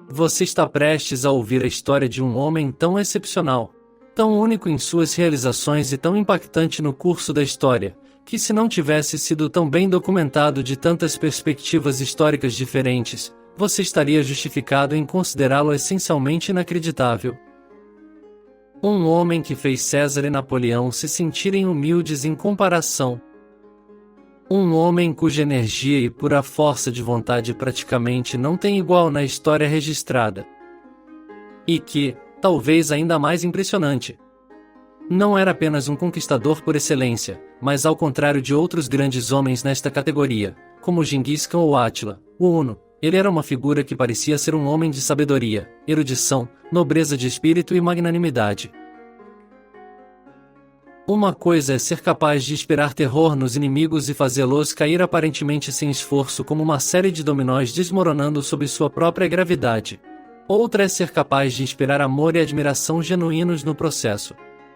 Você está prestes a ouvir a história de um homem tão excepcional, tão único em suas realizações e tão impactante no curso da história, que se não tivesse sido tão bem documentado de tantas perspectivas históricas diferentes, você estaria justificado em considerá-lo essencialmente inacreditável. Um homem que fez César e Napoleão se sentirem humildes em comparação. Um homem cuja energia e pura força de vontade praticamente não tem igual na história registrada. E que, talvez ainda mais impressionante, não era apenas um conquistador por excelência, mas ao contrário de outros grandes homens nesta categoria, como Genghis Khan ou Átila, o Huno, ele era uma figura que parecia ser um homem de sabedoria, erudição, nobreza de espírito e magnanimidade. Uma coisa é ser capaz de inspirar terror nos inimigos e fazê-los cair aparentemente sem esforço como uma série de dominós desmoronando sob sua própria gravidade. Outra é ser capaz de inspirar amor e admiração genuínos no processo.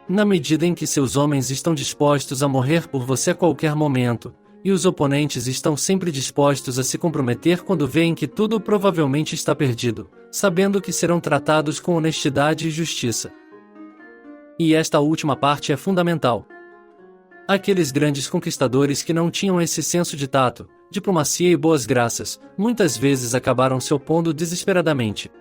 Na medida em que seus homens estão dispostos a morrer por você a qualquer momento, e os oponentes estão sempre dispostos a se comprometer quando veem que tudo provavelmente está perdido, sabendo que serão tratados com honestidade e justiça. E esta última parte é fundamental. Aqueles grandes conquistadores que não tinham esse senso de tato, diplomacia e boas graças, muitas vezes acabaram se opondo desesperadamente.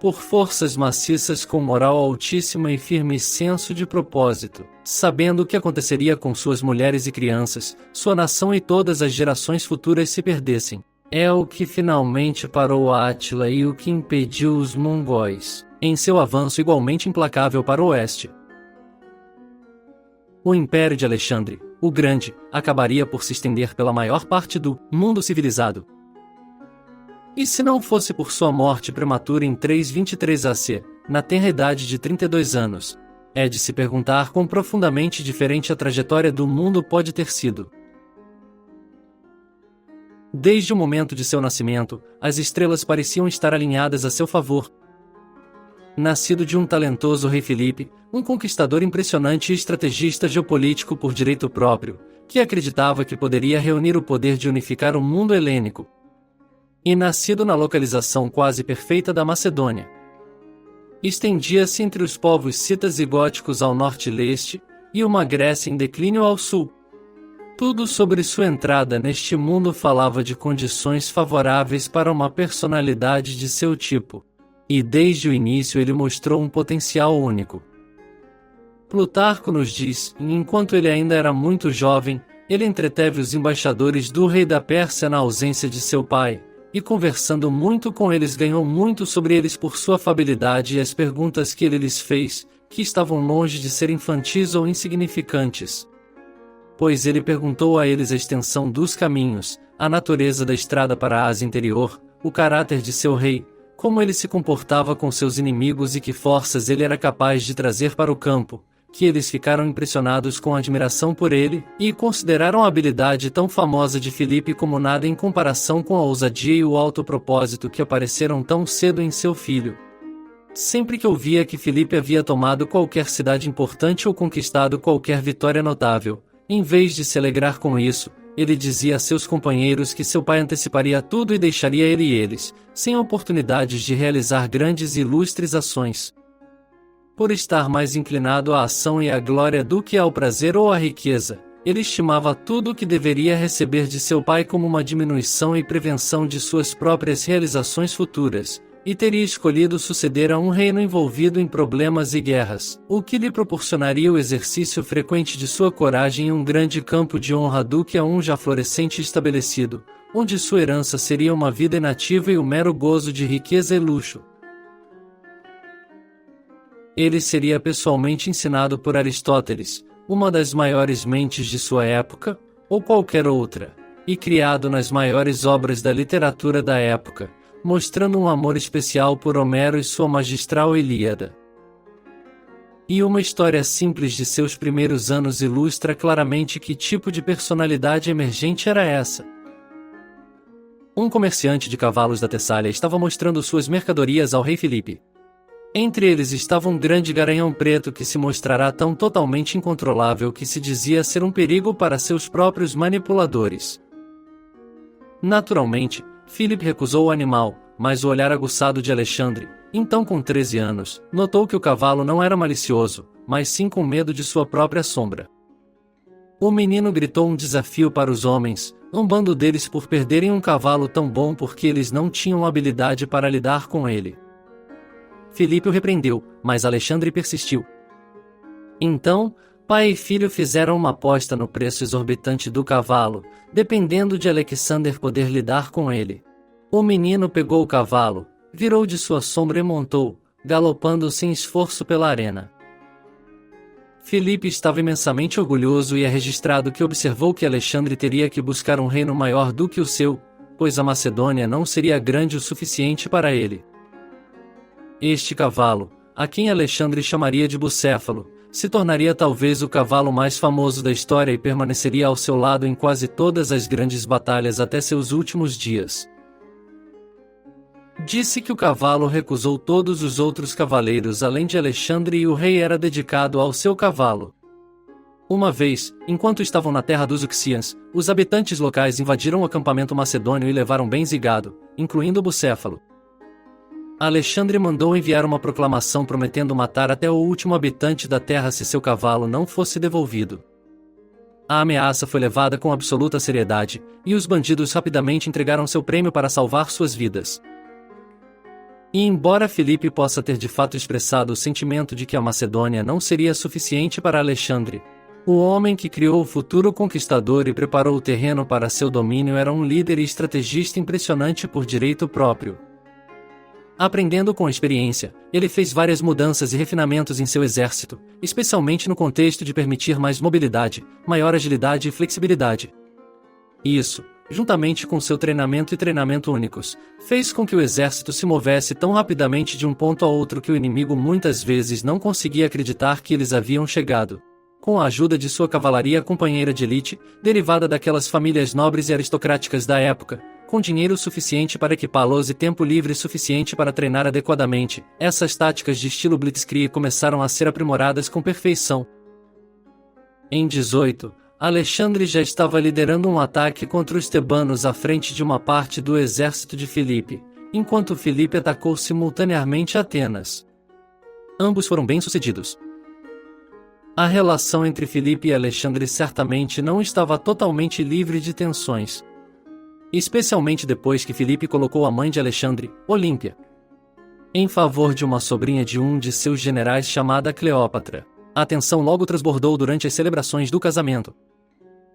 Por forças maciças com moral altíssima e firme senso de propósito, sabendo o que aconteceria com suas mulheres e crianças, sua nação e todas as gerações futuras se perdessem. É o que finalmente parou Átila e o que impediu os mongóis, em seu avanço igualmente implacável para o oeste. O Império de Alexandre, o Grande, acabaria por se estender pela maior parte do mundo civilizado. E se não fosse por sua morte prematura em 323 AC, na tenra idade de 32 anos, é de se perguntar quão profundamente diferente a trajetória do mundo pode ter sido. Desde o momento de seu nascimento, as estrelas pareciam estar alinhadas a seu favor. Nascido de um talentoso rei Filipe, um conquistador impressionante e estrategista geopolítico por direito próprio, que acreditava que poderia reunir o poder de unificar o mundo helênico. E nascido na localização quase perfeita da Macedônia. Estendia-se entre os povos citas e góticos ao norte e leste, e uma Grécia em declínio ao sul. Tudo sobre sua entrada neste mundo falava de condições favoráveis para uma personalidade de seu tipo. E desde o início ele mostrou um potencial único. Plutarco nos diz, enquanto ele ainda era muito jovem, ele entreteve os embaixadores do rei da Pérsia na ausência de seu pai, e conversando muito com eles ganhou muito sobre eles por sua afabilidade e as perguntas que ele lhes fez, que estavam longe de ser infantis ou insignificantes. Pois ele perguntou a eles a extensão dos caminhos, a natureza da estrada para a Ásia Interior, o caráter de seu rei, como ele se comportava com seus inimigos e que forças ele era capaz de trazer para o campo, que eles ficaram impressionados com admiração por ele, e consideraram a habilidade tão famosa de Filipe como nada em comparação com a ousadia e o alto propósito que apareceram tão cedo em seu filho. Sempre que ouvia que Filipe havia tomado qualquer cidade importante ou conquistado qualquer vitória notável, em vez de se alegrar com isso, ele dizia a seus companheiros que seu pai anteciparia tudo e deixaria ele e eles, sem oportunidades de realizar grandes e ilustres ações. Por estar mais inclinado à ação e à glória do que ao prazer ou à riqueza, ele estimava tudo o que deveria receber de seu pai como uma diminuição e prevenção de suas próprias realizações futuras, e teria escolhido suceder a um reino envolvido em problemas e guerras, o que lhe proporcionaria o exercício frequente de sua coragem em um grande campo de honra do que a um já florescente e estabelecido, onde sua herança seria uma vida inativa e o mero gozo de riqueza e luxo. Ele seria pessoalmente ensinado por Aristóteles, uma das maiores mentes de sua época, ou qualquer outra, e criado nas maiores obras da literatura da época, mostrando um amor especial por Homero e sua magistral Ilíada. E uma história simples de seus primeiros anos ilustra claramente que tipo de personalidade emergente era essa. Um comerciante de cavalos da Tessália estava mostrando suas mercadorias ao rei Filipe. Entre eles estava um grande garanhão preto que se mostrará tão totalmente incontrolável que se dizia ser um perigo para seus próprios manipuladores. Naturalmente, Filipe recusou o animal, mas o olhar aguçado de Alexandre, então com 13 anos, notou que o cavalo não era malicioso, mas sim com medo de sua própria sombra. O menino gritou um desafio para os homens, zombando deles por perderem um cavalo tão bom porque eles não tinham habilidade para lidar com ele. Filipe o repreendeu, mas Alexandre persistiu. Então, pai e filho fizeram uma aposta no preço exorbitante do cavalo, dependendo de Alexandre poder lidar com ele. O menino pegou o cavalo, virou de sua sombra e montou, galopando sem esforço pela arena. Filipe estava imensamente orgulhoso e é registrado que observou que Alexandre teria que buscar um reino maior do que o seu, pois a Macedônia não seria grande o suficiente para ele. Este cavalo, a quem Alexandre chamaria de Bucéfalo, se tornaria talvez o cavalo mais famoso da história e permaneceria ao seu lado em quase todas as grandes batalhas até seus últimos dias. Disse que o cavalo recusou todos os outros cavaleiros além de Alexandre e o rei era dedicado ao seu cavalo. Uma vez, enquanto estavam na terra dos Uxians, os habitantes locais invadiram o acampamento macedônio e levaram bens e gado, incluindo o Bucéfalo. Alexandre mandou enviar uma proclamação prometendo matar até o último habitante da terra se seu cavalo não fosse devolvido. A ameaça foi levada com absoluta seriedade, e os bandidos rapidamente entregaram seu prêmio para salvar suas vidas. E embora Filipe possa ter de fato expressado o sentimento de que a Macedônia não seria suficiente para Alexandre, o homem que criou o futuro conquistador e preparou o terreno para seu domínio era um líder e estrategista impressionante por direito próprio. Aprendendo com a experiência, ele fez várias mudanças e refinamentos em seu exército, especialmente no contexto de permitir mais mobilidade, maior agilidade e flexibilidade. Isso, juntamente com seu treinamento e treinamento únicos, fez com que o exército se movesse tão rapidamente de um ponto a outro que o inimigo muitas vezes não conseguia acreditar que eles haviam chegado. Com a ajuda de sua cavalaria companheira de elite, derivada daquelas famílias nobres e aristocráticas da época, com dinheiro suficiente para equipá-los e tempo livre suficiente para treinar adequadamente, essas táticas de estilo Blitzkrieg começaram a ser aprimoradas com perfeição. Em 18, Alexandre já estava liderando um ataque contra os tebanos à frente de uma parte do exército de Filipe, enquanto Filipe atacou simultaneamente Atenas. Ambos foram bem-sucedidos. A relação entre Filipe e Alexandre certamente não estava totalmente livre de tensões. Especialmente depois que Filipe colocou a mãe de Alexandre, Olímpia, em favor de uma sobrinha de um de seus generais chamada Cleópatra. A tensão logo transbordou durante as celebrações do casamento.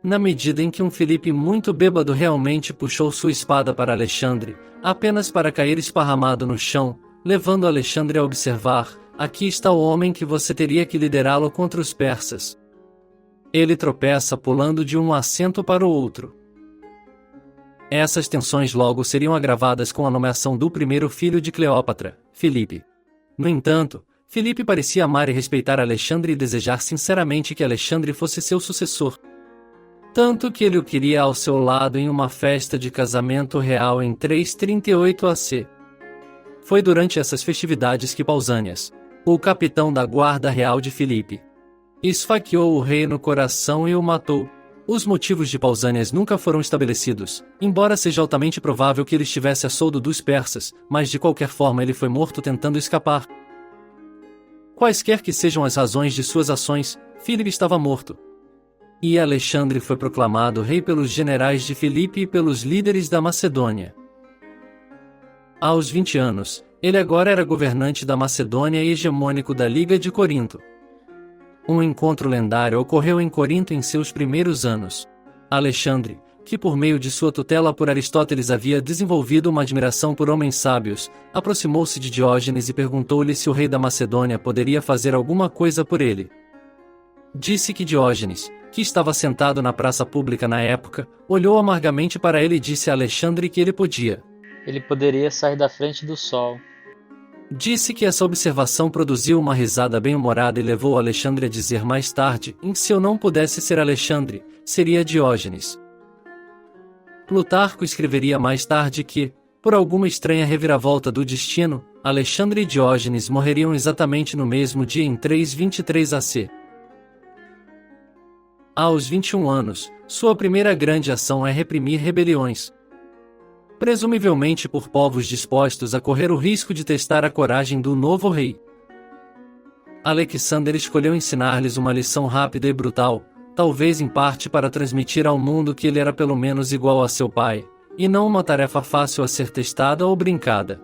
Na medida em que um Filipe muito bêbado realmente puxou sua espada para Alexandre, apenas para cair esparramado no chão, levando Alexandre a observar: aqui está o homem que você teria que liderá-lo contra os persas. Ele tropeça pulando de um assento para o outro. Essas tensões logo seriam agravadas com a nomeação do primeiro filho de Cleópatra, Filipe. No entanto, Filipe parecia amar e respeitar Alexandre e desejar sinceramente que Alexandre fosse seu sucessor. Tanto que ele o queria ao seu lado em uma festa de casamento real em 338 AC. Foi durante essas festividades que Pausanias, o capitão da guarda real de Filipe, esfaqueou o rei no coração e o matou. Os motivos de Pausanias nunca foram estabelecidos, embora seja altamente provável que ele estivesse a soldo dos persas, mas de qualquer forma ele foi morto tentando escapar. Quaisquer que sejam as razões de suas ações, Filipe estava morto. E Alexandre foi proclamado rei pelos generais de Filipe e pelos líderes da Macedônia. Aos 20 anos, ele agora era governante da Macedônia e hegemônico da Liga de Corinto. Um encontro lendário ocorreu em Corinto em seus primeiros anos. Alexandre, que por meio de sua tutela por Aristóteles havia desenvolvido uma admiração por homens sábios, aproximou-se de Diógenes e perguntou-lhe se o rei da Macedônia poderia fazer alguma coisa por ele. Disse que Diógenes, que estava sentado na praça pública na época, olhou amargamente para ele e disse a Alexandre que ele podia. Ele poderia sair da frente do sol. Disse que essa observação produziu uma risada bem-humorada e levou Alexandre a dizer mais tarde: se eu não pudesse ser Alexandre, seria Diógenes. Plutarco escreveria mais tarde que, por alguma estranha reviravolta do destino, Alexandre e Diógenes morreriam exatamente no mesmo dia em 323 AC. Aos 21 anos, sua primeira grande ação é reprimir rebeliões. Presumivelmente por povos dispostos a correr o risco de testar a coragem do novo rei. Alexander escolheu ensinar-lhes uma lição rápida e brutal, talvez em parte para transmitir ao mundo que ele era pelo menos igual a seu pai, e não uma tarefa fácil a ser testada ou brincada.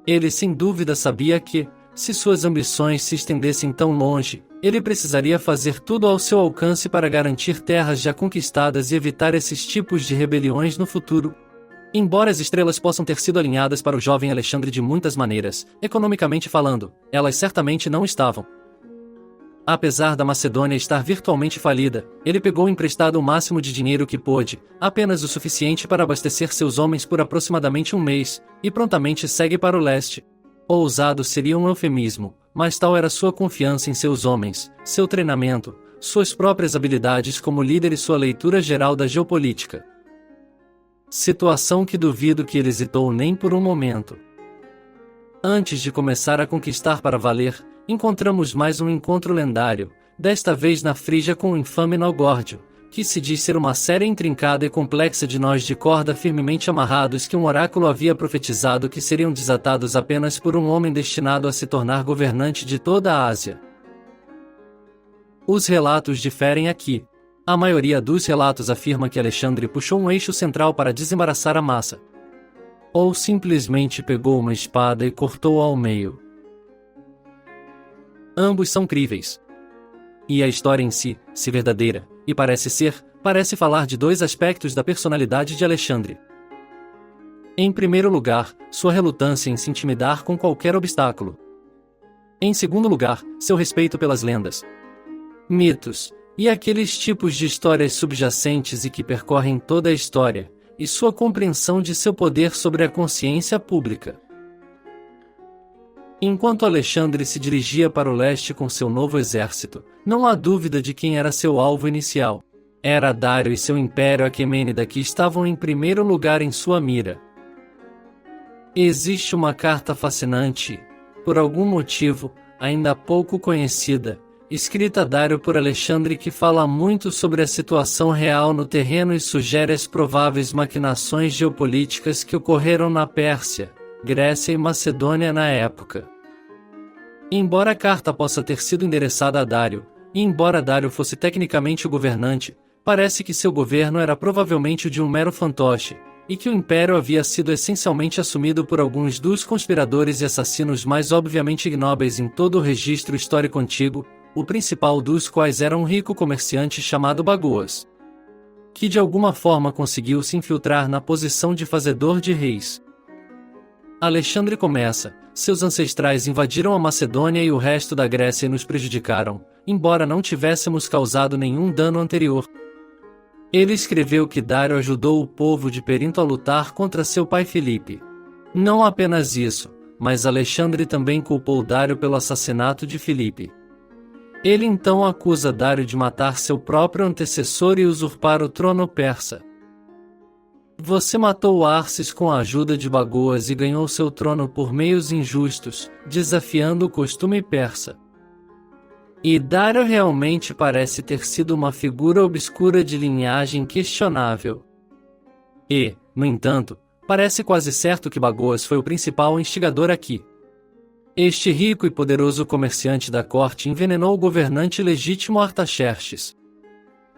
Ele sem dúvida sabia que, se suas ambições se estendessem tão longe, ele precisaria fazer tudo ao seu alcance para garantir terras já conquistadas e evitar esses tipos de rebeliões no futuro. Embora as estrelas possam ter sido alinhadas para o jovem Alexandre de muitas maneiras, economicamente falando, elas certamente não estavam. Apesar da Macedônia estar virtualmente falida, ele pegou emprestado o máximo de dinheiro que pôde, apenas o suficiente para abastecer seus homens por aproximadamente um mês, e prontamente segue para o leste. Ousado seria um eufemismo, mas tal era sua confiança em seus homens, seu treinamento, suas próprias habilidades como líder e sua leitura geral da geopolítica. Situação que duvido que ele hesitou nem por um momento. Antes de começar a conquistar para valer, encontramos mais um encontro lendário, desta vez na Frígia com o infame Naugórdio, que se diz ser uma série intrincada e complexa de nós de corda firmemente amarrados que um oráculo havia profetizado que seriam desatados apenas por um homem destinado a se tornar governante de toda a Ásia. Os relatos diferem aqui. A maioria dos relatos afirma que Alexandre puxou um eixo central para desembaraçar a massa. Ou simplesmente pegou uma espada e cortou ao meio. Ambos são críveis. E a história em si, se verdadeira, e parece falar de dois aspectos da personalidade de Alexandre. Em primeiro lugar, sua relutância em se intimidar com qualquer obstáculo. Em segundo lugar, seu respeito pelas lendas, mitos, e aqueles tipos de histórias subjacentes e que percorrem toda a história, e sua compreensão de seu poder sobre a consciência pública. Enquanto Alexandre se dirigia para o leste com seu novo exército, não há dúvida de quem era seu alvo inicial. Era Dário e seu Império Aquemênida que estavam em primeiro lugar em sua mira. Existe uma carta fascinante, por algum motivo, ainda pouco conhecida, escrita a Dário por Alexandre que fala muito sobre a situação real no terreno e sugere as prováveis maquinações geopolíticas que ocorreram na Pérsia, Grécia e Macedônia na época. Embora a carta possa ter sido endereçada a Dário, e embora Dário fosse tecnicamente o governante, parece que seu governo era provavelmente o de um mero fantoche, e que o império havia sido essencialmente assumido por alguns dos conspiradores e assassinos mais obviamente ignóbeis em todo o registro histórico antigo, o principal dos quais era um rico comerciante chamado Bagoas, que de alguma forma conseguiu se infiltrar na posição de fazedor de reis. Alexandre começa: seus ancestrais invadiram a Macedônia e o resto da Grécia e nos prejudicaram, embora não tivéssemos causado nenhum dano anterior. Ele escreveu que Dário ajudou o povo de Perinto a lutar contra seu pai Filipe. Não apenas isso, mas Alexandre também culpou Dário pelo assassinato de Filipe. Ele então acusa Dário de matar seu próprio antecessor e usurpar o trono persa. Você matou Arces com a ajuda de Bagoas e ganhou seu trono por meios injustos, desafiando o costume persa. E Dário realmente parece ter sido uma figura obscura de linhagem questionável. E, no entanto, parece quase certo que Bagoas foi o principal instigador aqui. Este rico e poderoso comerciante da corte envenenou o governante legítimo Artaxerxes.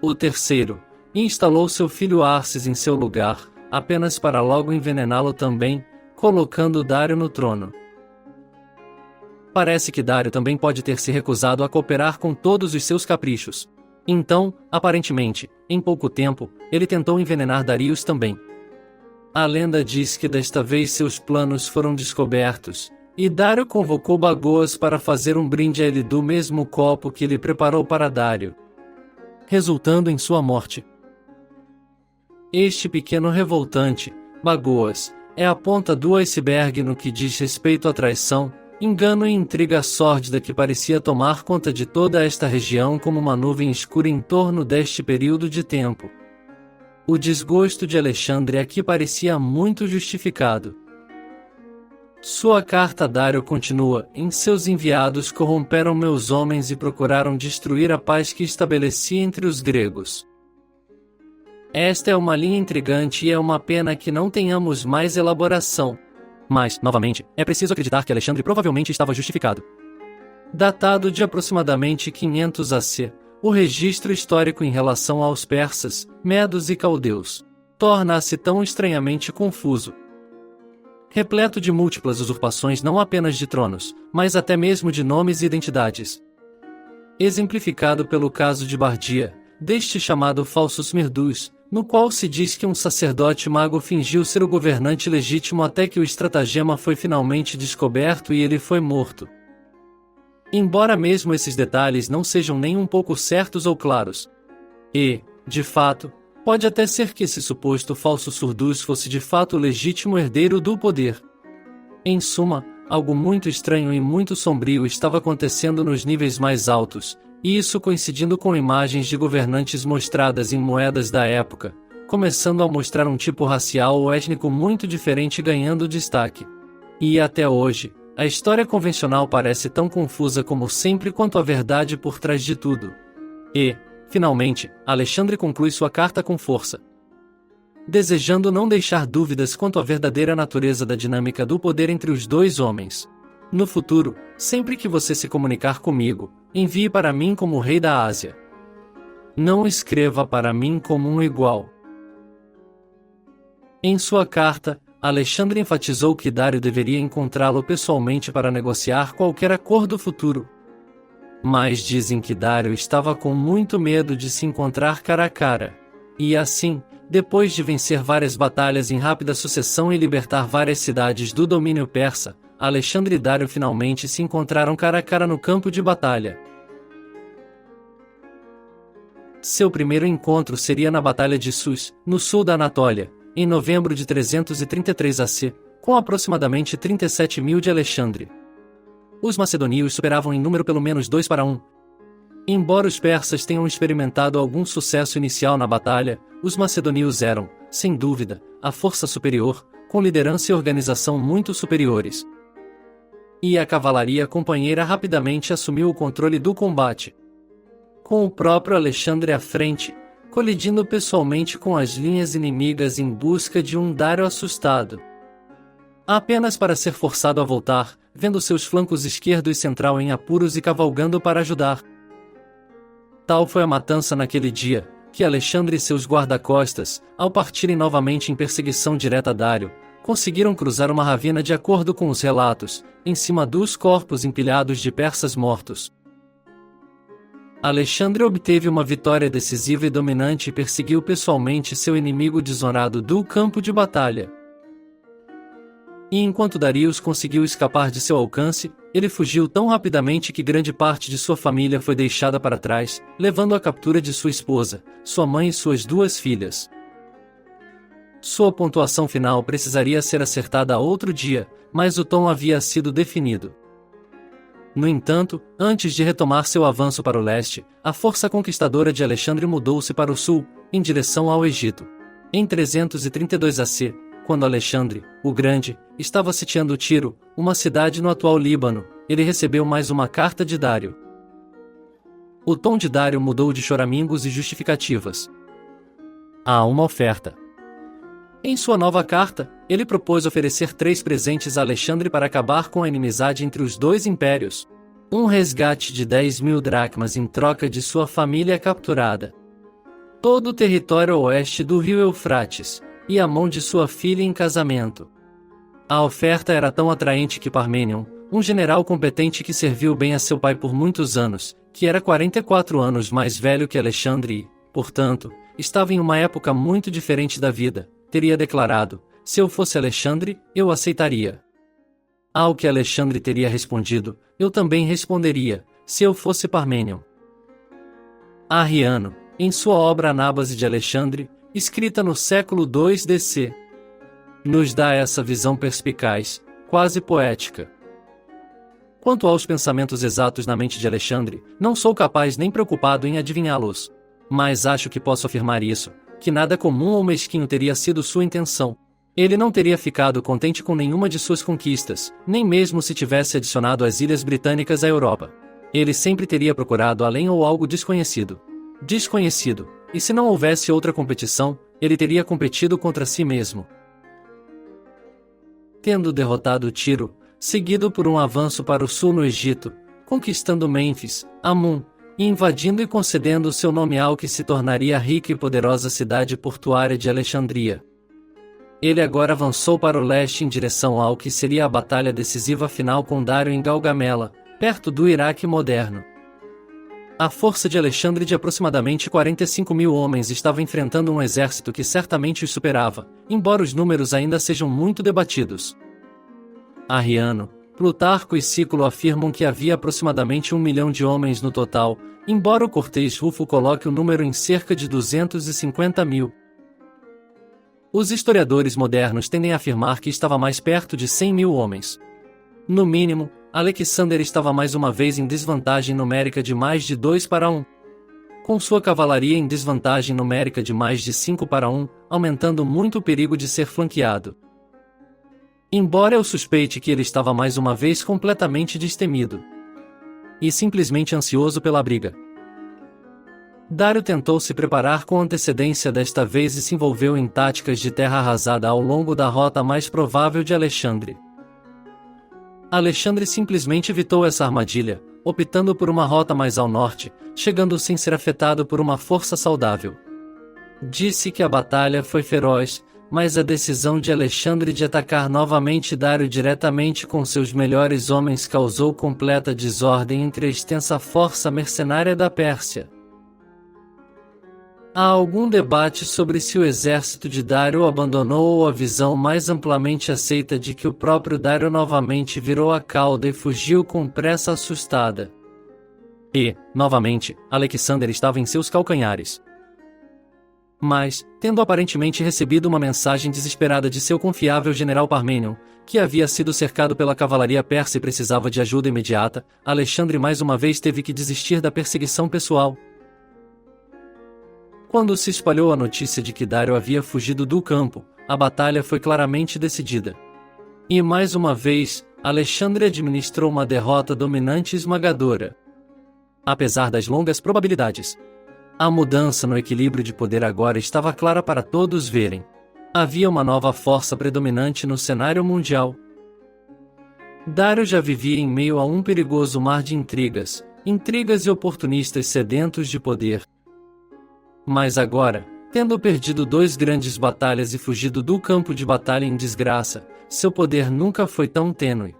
O terceiro, e instalou seu filho Arces em seu lugar, apenas para logo envenená-lo também, colocando Dário no trono. Parece que Dário também pode ter se recusado a cooperar com todos os seus caprichos. Então, aparentemente, em pouco tempo, ele tentou envenenar Darius também. A lenda diz que desta vez seus planos foram descobertos, e Dário convocou Bagoas para fazer um brinde a ele do mesmo copo que ele preparou para Dário, resultando em sua morte. Este pequeno revoltante, Bagoas, é a ponta do iceberg no que diz respeito à traição, engano e intriga sórdida que parecia tomar conta de toda esta região como uma nuvem escura em torno deste período de tempo. O desgosto de Alexandre aqui parecia muito justificado. Sua carta a Dário continua: em seus enviados corromperam meus homens e procuraram destruir a paz que estabeleci entre os gregos. Esta é uma linha intrigante e é uma pena que não tenhamos mais elaboração. Mas, novamente, é preciso acreditar que Alexandre provavelmente estava justificado. Datado de aproximadamente 500 AC, o registro histórico em relação aos persas, medos e caldeus torna-se tão estranhamente confuso. Repleto de múltiplas usurpações não apenas de tronos, mas até mesmo de nomes e identidades. Exemplificado pelo caso de Bardia, deste chamado Falsus Mirdus, no qual se diz que um sacerdote mago fingiu ser o governante legítimo até que o estratagema foi finalmente descoberto e ele foi morto. Embora mesmo esses detalhes não sejam nem um pouco certos ou claros. E, de fato, pode até ser que esse suposto falso Surdus fosse de fato o legítimo herdeiro do poder. Em suma, algo muito estranho e muito sombrio estava acontecendo nos níveis mais altos, e isso coincidindo com imagens de governantes mostradas em moedas da época, começando a mostrar um tipo racial ou étnico muito diferente ganhando destaque. E até hoje, a história convencional parece tão confusa como sempre quanto a verdade por trás de tudo. E, finalmente, Alexandre conclui sua carta com força. Desejando não deixar dúvidas quanto à verdadeira natureza da dinâmica do poder entre os dois homens. No futuro, sempre que você se comunicar comigo, envie para mim como rei da Ásia. Não escreva para mim como um igual. Em sua carta, Alexandre enfatizou que Dário deveria encontrá-lo pessoalmente para negociar qualquer acordo futuro. Mas dizem que Dário estava com muito medo de se encontrar cara a cara. E assim, depois de vencer várias batalhas em rápida sucessão e libertar várias cidades do domínio persa, Alexandre e Dário finalmente se encontraram cara a cara no campo de batalha. Seu primeiro encontro seria na Batalha de Sus, no sul da Anatólia, em novembro de 333 AC, com aproximadamente 37 mil de Alexandre. Os macedônios superavam em número pelo menos 2-1. Embora os persas tenham experimentado algum sucesso inicial na batalha, os macedônios eram, sem dúvida, a força superior, com liderança e organização muito superiores. E a cavalaria companheira rapidamente assumiu o controle do combate, com o próprio Alexandre à frente, colidindo pessoalmente com as linhas inimigas em busca de um Dário assustado. Apenas para ser forçado a voltar, vendo seus flancos esquerdo e central em apuros e cavalgando para ajudar. Tal foi a matança naquele dia, que Alexandre e seus guarda-costas, ao partirem novamente em perseguição direta a Dário, conseguiram cruzar uma ravina de acordo com os relatos, em cima dos corpos empilhados de persas mortos. Alexandre obteve uma vitória decisiva e dominante e perseguiu pessoalmente seu inimigo desonrado do campo de batalha. E enquanto Darius conseguiu escapar de seu alcance, ele fugiu tão rapidamente que grande parte de sua família foi deixada para trás, levando à captura de sua esposa, sua mãe e suas 2 filhas. Sua pontuação final precisaria ser acertada outro dia, mas o tom havia sido definido. No entanto, antes de retomar seu avanço para o leste, a força conquistadora de Alexandre mudou-se para o sul, em direção ao Egito. Em 332 AC, quando Alexandre, o Grande, estava sitiando Tiro, uma cidade no atual Líbano, ele recebeu mais uma carta de Dário. O tom de Dário mudou de choramingos e justificativas. Há uma oferta. Em sua nova carta, ele propôs oferecer 3 presentes a Alexandre para acabar com a inimizade entre os 2 impérios. Um resgate de 10.000 dracmas em troca de sua família capturada. Todo o território oeste do rio Eufrates, e a mão de sua filha em casamento. A oferta era tão atraente que Parmênion, um general competente que serviu bem a seu pai por muitos anos, que era 44 anos mais velho que Alexandre e, portanto, estava em uma época muito diferente da vida, teria declarado: se eu fosse Alexandre, eu aceitaria. Ao que Alexandre teria respondido: eu também responderia, se eu fosse Parmênion. Arriano, em sua obra Anábase de Alexandre, escrita no século II DC, nos dá essa visão perspicaz, quase poética. Quanto aos pensamentos exatos na mente de Alexandre, não sou capaz nem preocupado em adivinhá-los. Mas acho que posso afirmar isso, que nada comum ou mesquinho teria sido sua intenção. Ele não teria ficado contente com nenhuma de suas conquistas, nem mesmo se tivesse adicionado as Ilhas Britânicas à Europa. Ele sempre teria procurado além ou algo desconhecido. Desconhecido, e se não houvesse outra competição, ele teria competido contra si mesmo. Tendo derrotado Tiro, seguido por um avanço para o sul no Egito, conquistando Mênfis, Amon, e invadindo e concedendo seu nome ao que se tornaria a rica e poderosa cidade portuária de Alexandria. Ele agora avançou para o leste em direção ao que seria a batalha decisiva final com Dário em Gaugamela, perto do Iraque moderno. A força de Alexandre de aproximadamente 45.000 homens estava enfrentando um exército que certamente os superava, embora os números ainda sejam muito debatidos. Arriano, Plutarco e Sículo afirmam que havia aproximadamente 1 milhão de homens no total, embora o Cortês Rufo coloque o número em cerca de 250.000. Os historiadores modernos tendem a afirmar que estava mais perto de 100.000 homens. No mínimo, Alexander estava mais uma vez em desvantagem numérica de mais de 2 para 1. Com sua cavalaria em desvantagem numérica de mais de 5 para 1, aumentando muito o perigo de ser flanqueado. Embora eu suspeite que ele estava mais uma vez completamente destemido e simplesmente ansioso pela briga. Dário tentou se preparar com antecedência desta vez e se envolveu em táticas de terra arrasada ao longo da rota mais provável de Alexandre. Alexandre simplesmente evitou essa armadilha, optando por uma rota mais ao norte, chegando sem ser afetado por uma força saudável. Disse que a batalha foi feroz, mas a decisão de Alexandre de atacar novamente Dário diretamente com seus melhores homens causou completa desordem entre a extensa força mercenária da Pérsia. Há algum debate sobre se o exército de Dário abandonou a visão mais amplamente aceita de que o próprio Dário novamente virou a cauda e fugiu com pressa assustada. E, novamente, Alexander estava em seus calcanhares. Mas, tendo aparentemente recebido uma mensagem desesperada de seu confiável general Parmênion, que havia sido cercado pela cavalaria persa e precisava de ajuda imediata, Alexandre mais uma vez teve que desistir da perseguição pessoal. Quando se espalhou a notícia de que Dário havia fugido do campo, a batalha foi claramente decidida. E mais uma vez, Alexandre administrou uma derrota dominante e esmagadora. Apesar das longas probabilidades, a mudança no equilíbrio de poder agora estava clara para todos verem. Havia uma nova força predominante no cenário mundial. Dário já vivia em meio a um perigoso mar de intrigas e oportunistas sedentos de poder. Mas agora, tendo perdido 2 grandes batalhas e fugido do campo de batalha em desgraça, seu poder nunca foi tão tênue.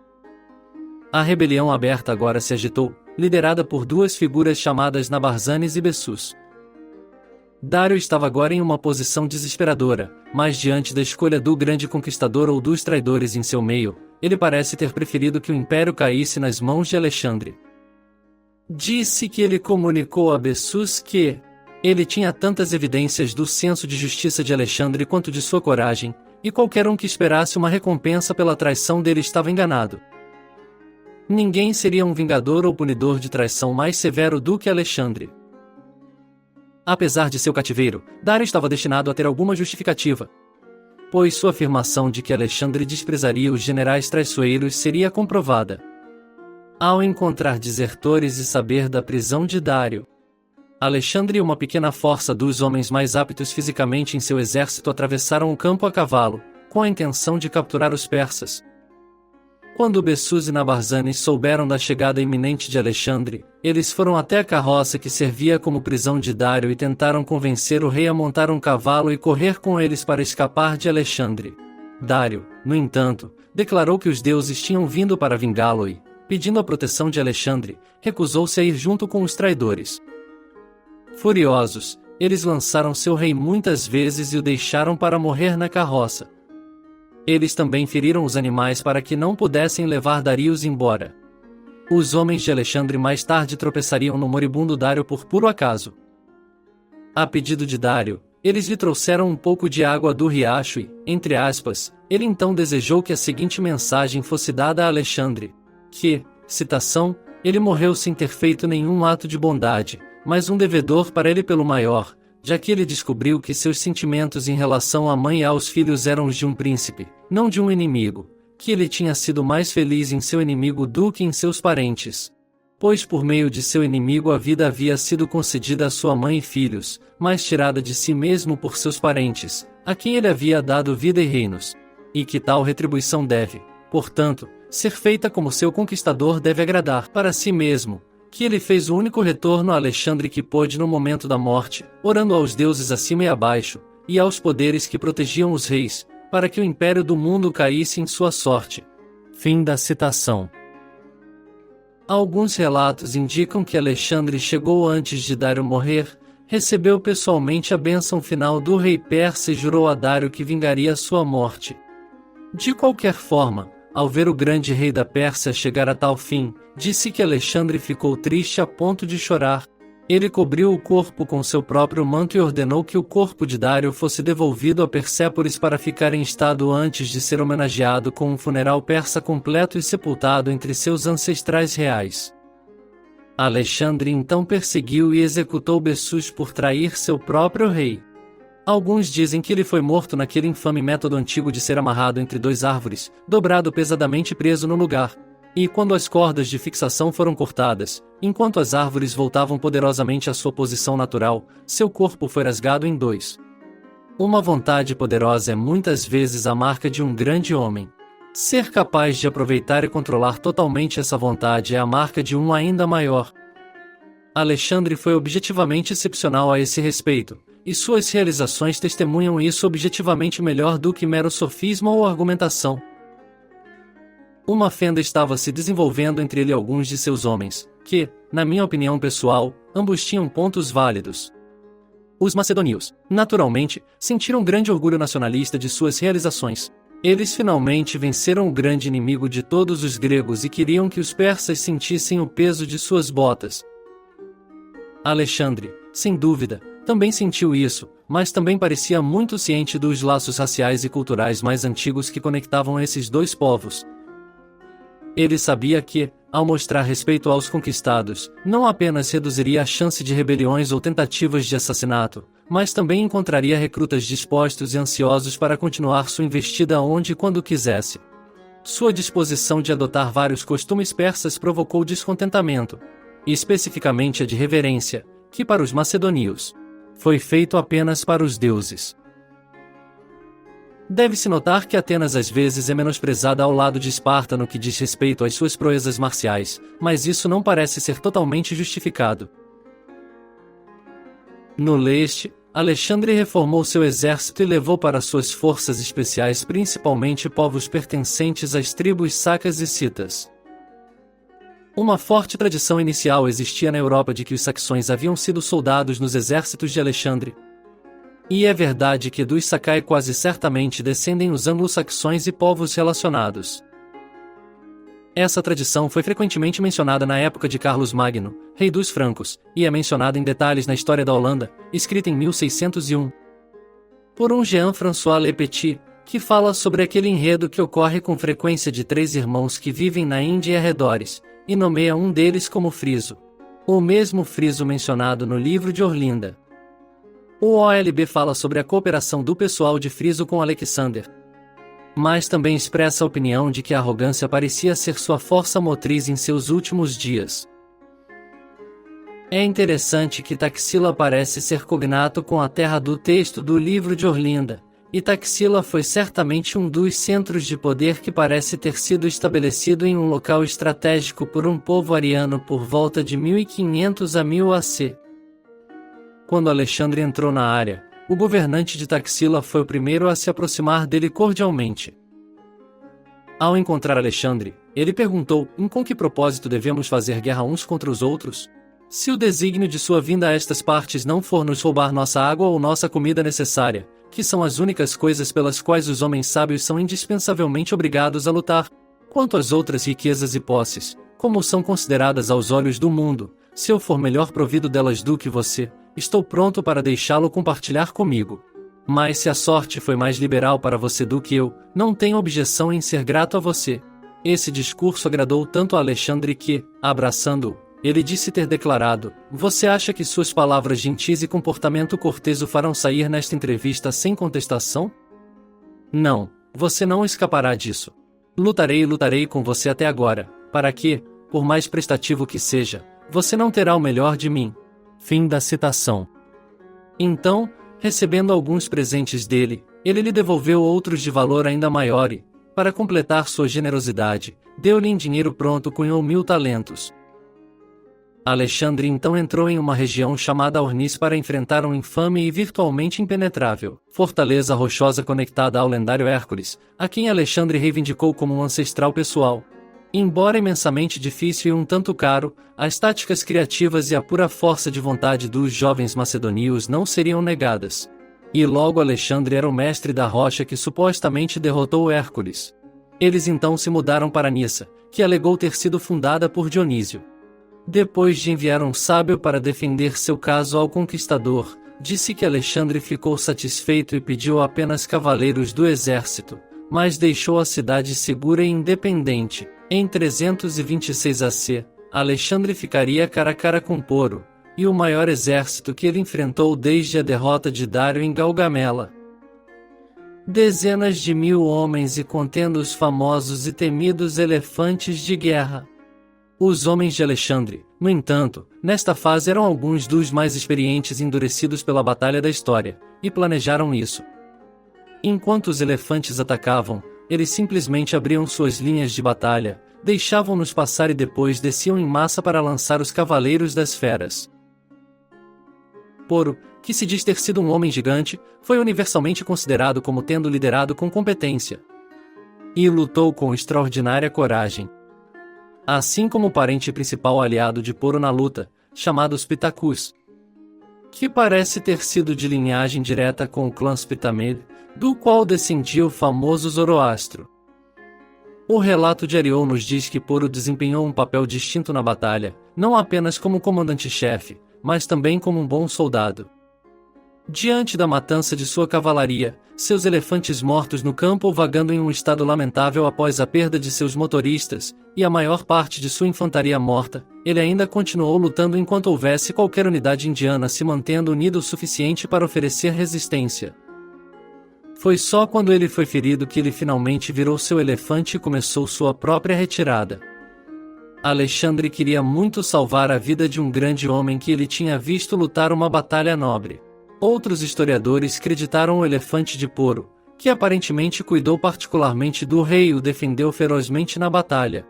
A rebelião aberta agora se agitou, liderada por 2 figuras chamadas Nabarzanes e Bessus. Dário estava agora em uma posição desesperadora, mas diante da escolha do grande conquistador ou dos traidores em seu meio, ele parece ter preferido que o império caísse nas mãos de Alexandre. Disse que ele comunicou a Bessus que ele tinha tantas evidências do senso de justiça de Alexandre quanto de sua coragem, e qualquer um que esperasse uma recompensa pela traição dele estava enganado. Ninguém seria um vingador ou punidor de traição mais severo do que Alexandre. Apesar de seu cativeiro, Dário estava destinado a ter alguma justificativa, pois sua afirmação de que Alexandre desprezaria os generais traiçoeiros seria comprovada. Ao encontrar desertores e saber da prisão de Dário, Alexandre e uma pequena força dos homens mais aptos fisicamente em seu exército atravessaram o campo a cavalo, com a intenção de capturar os persas. Quando Bessus e Nabarzanes souberam da chegada iminente de Alexandre, eles foram até a carroça que servia como prisão de Dário e tentaram convencer o rei a montar um cavalo e correr com eles para escapar de Alexandre. Dário, no entanto, declarou que os deuses tinham vindo para vingá-lo e, pedindo a proteção de Alexandre, recusou-se a ir junto com os traidores. Furiosos, eles lançaram seu rei muitas vezes e o deixaram para morrer na carroça. Eles também feriram os animais para que não pudessem levar Dários embora. Os homens de Alexandre mais tarde tropeçariam no moribundo Dário por puro acaso. A pedido de Dário, eles lhe trouxeram um pouco de água do riacho e, entre aspas, ele então desejou que a seguinte mensagem fosse dada a Alexandre, que, citação, ele morreu sem ter feito nenhum ato de bondade, mas um devedor para ele pelo maior, já que ele descobriu que seus sentimentos em relação à mãe e aos filhos eram os de um príncipe, não de um inimigo, que ele tinha sido mais feliz em seu inimigo do que em seus parentes. Pois por meio de seu inimigo a vida havia sido concedida a sua mãe e filhos, mas tirada de si mesmo por seus parentes, a quem ele havia dado vida e reinos. E que tal retribuição deve, portanto, ser feita como seu conquistador deve agradar para si mesmo, que ele fez o único retorno a Alexandre que pôde no momento da morte, orando aos deuses acima e abaixo, e aos poderes que protegiam os reis, para que o império do mundo caísse em sua sorte. Fim da citação. Alguns relatos indicam que Alexandre chegou antes de Dário morrer, recebeu pessoalmente a bênção final do rei persa e jurou a Dário que vingaria sua morte. De qualquer forma, ao ver o grande rei da Pérsia chegar a tal fim, disse que Alexandre ficou triste a ponto de chorar. Ele cobriu o corpo com seu próprio manto e ordenou que o corpo de Dário fosse devolvido a Persépores para ficar em estado antes de ser homenageado com um funeral persa completo e sepultado entre seus ancestrais reais. Alexandre então perseguiu e executou Bessus por trair seu próprio rei. Alguns dizem que ele foi morto naquele infame método antigo de ser amarrado entre duas árvores, dobrado pesadamente preso no lugar. E quando as cordas de fixação foram cortadas, enquanto as árvores voltavam poderosamente à sua posição natural, seu corpo foi rasgado em dois. Uma vontade poderosa é muitas vezes a marca de um grande homem. Ser capaz de aproveitar e controlar totalmente essa vontade é a marca de um ainda maior. Alexandre foi objetivamente excepcional a esse respeito, e suas realizações testemunham isso objetivamente melhor do que mero sofisma ou argumentação. Uma fenda estava se desenvolvendo entre ele e alguns de seus homens, que, na minha opinião pessoal, ambos tinham pontos válidos. Os macedônios, naturalmente, sentiram grande orgulho nacionalista de suas realizações. Eles finalmente venceram o grande inimigo de todos os gregos e queriam que os persas sentissem o peso de suas botas. Alexandre, sem dúvida, também sentiu isso, mas também parecia muito ciente dos laços raciais e culturais mais antigos que conectavam esses dois povos. Ele sabia que, ao mostrar respeito aos conquistados, não apenas reduziria a chance de rebeliões ou tentativas de assassinato, mas também encontraria recrutas dispostos e ansiosos para continuar sua investida onde e quando quisesse. Sua disposição de adotar vários costumes persas provocou descontentamento, e especificamente a de reverência, que para os macedônios foi feito apenas para os deuses. Deve-se notar que Atenas às vezes é menosprezada ao lado de Esparta no que diz respeito às suas proezas marciais, mas isso não parece ser totalmente justificado. No leste, Alexandre reformou seu exército e levou para suas forças especiais principalmente povos pertencentes às tribos sacas e citas. Uma forte tradição inicial existia na Europa de que os saxões haviam sido soldados nos exércitos de Alexandre. E é verdade que dos Sacae quase certamente descendem os anglo-saxões e povos relacionados. Essa tradição foi frequentemente mencionada na época de Carlos Magno, rei dos francos, e é mencionada em detalhes na História da Holanda, escrita em 1601. Por um Jean-François Le Petit, que fala sobre aquele enredo que ocorre com frequência de três irmãos que vivem na Índia e arredores, e nomeia um deles como Friso. O mesmo Friso mencionado no livro de Orlinda. O OLB fala sobre a cooperação do pessoal de Friso com Alexander. Mas também expressa a opinião de que a arrogância parecia ser sua força motriz em seus últimos dias. É interessante que Taxila parece ser cognato com a terra do texto do livro de Orlinda, e Taxila foi certamente um dos centros de poder que parece ter sido estabelecido em um local estratégico por um povo ariano por volta de 1500 a 1000 AC. Quando Alexandre entrou na área, o governante de Taxila foi o primeiro a se aproximar dele cordialmente. Ao encontrar Alexandre, ele perguntou: com que propósito devemos fazer guerra uns contra os outros? Se o desígnio de sua vinda a estas partes não for nos roubar nossa água ou nossa comida necessária, que são as únicas coisas pelas quais os homens sábios são indispensavelmente obrigados a lutar, quanto às outras riquezas e posses, como são consideradas aos olhos do mundo, se eu for melhor provido delas do que você, estou pronto para deixá-lo compartilhar comigo. Mas se a sorte foi mais liberal para você do que eu, não tenho objeção em ser grato a você. Esse discurso agradou tanto a Alexandre que, abraçando-o, Ele disse ter declarado: "Você acha que suas palavras gentis e comportamento cortês o farão sair nesta entrevista sem contestação? Não, você não escapará disso. Lutarei e lutarei com você até agora, para que, por mais prestativo que seja, você não terá o melhor de mim." Fim da citação. Então, recebendo alguns presentes dele, ele lhe devolveu outros de valor ainda maior e, para completar sua generosidade, deu-lhe em dinheiro pronto cunhou 1000 talentos. Alexandre então entrou em uma região chamada Ornis para enfrentar um infame e virtualmente impenetrável fortaleza rochosa conectada ao lendário Hércules, a quem Alexandre reivindicou como um ancestral pessoal. Embora imensamente difícil e um tanto caro, as táticas criativas e a pura força de vontade dos jovens macedônios não seriam negadas. E logo Alexandre era o mestre da rocha que supostamente derrotou Hércules. Eles então se mudaram para Nissa, que alegou ter sido fundada por Dionísio. Depois de enviar um sábio para defender seu caso ao conquistador, disse que Alexandre ficou satisfeito e pediu apenas cavaleiros do exército, mas deixou a cidade segura e independente. Em 326 AC, Alexandre ficaria cara a cara com Poro, e o maior exército que ele enfrentou desde a derrota de Dário em Gaugamela. Dezenas de 1000 homens e contendo os famosos e temidos elefantes de guerra. Os homens de Alexandre, no entanto, nesta fase eram alguns dos mais experientes e endurecidos pela batalha da história, e planejaram isso. Enquanto os elefantes atacavam, eles simplesmente abriam suas linhas de batalha, deixavam-nos passar e depois desciam em massa para lançar os cavaleiros das feras. Poro, que se diz ter sido um homem gigante, foi universalmente considerado como tendo liderado com competência. E lutou com extraordinária coragem. Assim como o parente principal aliado de Poro na luta, chamado Pittacus, que parece ter sido de linhagem direta com o clã Spitamed, do qual descendia o famoso Zoroastro. O relato de Arion nos diz que Poro desempenhou um papel distinto na batalha, não apenas como comandante-chefe, mas também como um bom soldado. Diante da matança de sua cavalaria, seus elefantes mortos no campo ou vagando em um estado lamentável após a perda de seus motoristas, e a maior parte de sua infantaria morta, ele ainda continuou lutando enquanto houvesse qualquer unidade indiana se mantendo unida o suficiente para oferecer resistência. Foi só quando ele foi ferido que ele finalmente virou seu elefante e começou sua própria retirada. Alexandre queria muito salvar a vida de um grande homem que ele tinha visto lutar uma batalha nobre. Outros historiadores creditaram o elefante de Poro, que aparentemente cuidou particularmente do rei e o defendeu ferozmente na batalha.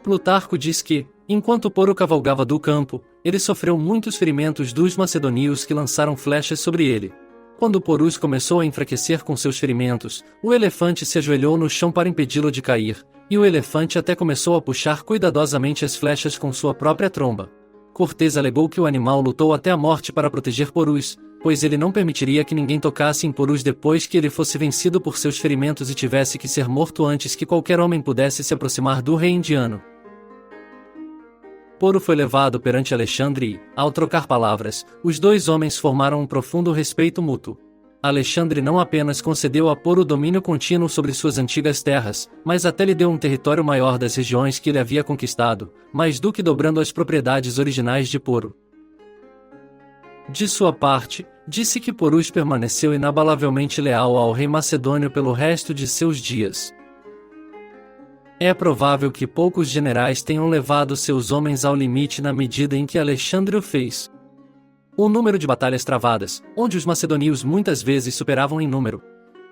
Plutarco diz que, enquanto Poro cavalgava do campo, ele sofreu muitos ferimentos dos macedônios que lançaram flechas sobre ele. Quando Porus começou a enfraquecer com seus ferimentos, o elefante se ajoelhou no chão para impedi-lo de cair, e o elefante até começou a puxar cuidadosamente as flechas com sua própria tromba. Cortês alegou que o animal lutou até a morte para proteger Porus, pois ele não permitiria que ninguém tocasse em Porus depois que ele fosse vencido por seus ferimentos e tivesse que ser morto antes que qualquer homem pudesse se aproximar do rei indiano. Poro foi levado perante Alexandre e, ao trocar palavras, os dois homens formaram um profundo respeito mútuo. Alexandre não apenas concedeu a Poro domínio contínuo sobre suas antigas terras, mas até lhe deu um território maior das regiões que ele havia conquistado, mais do que dobrando as propriedades originais de Poro. De sua parte, disse que Porus permaneceu inabalavelmente leal ao rei macedônio pelo resto de seus dias. É provável que poucos generais tenham levado seus homens ao limite na medida em que Alexandre o fez. O número de batalhas travadas, onde os macedônios muitas vezes superavam em número.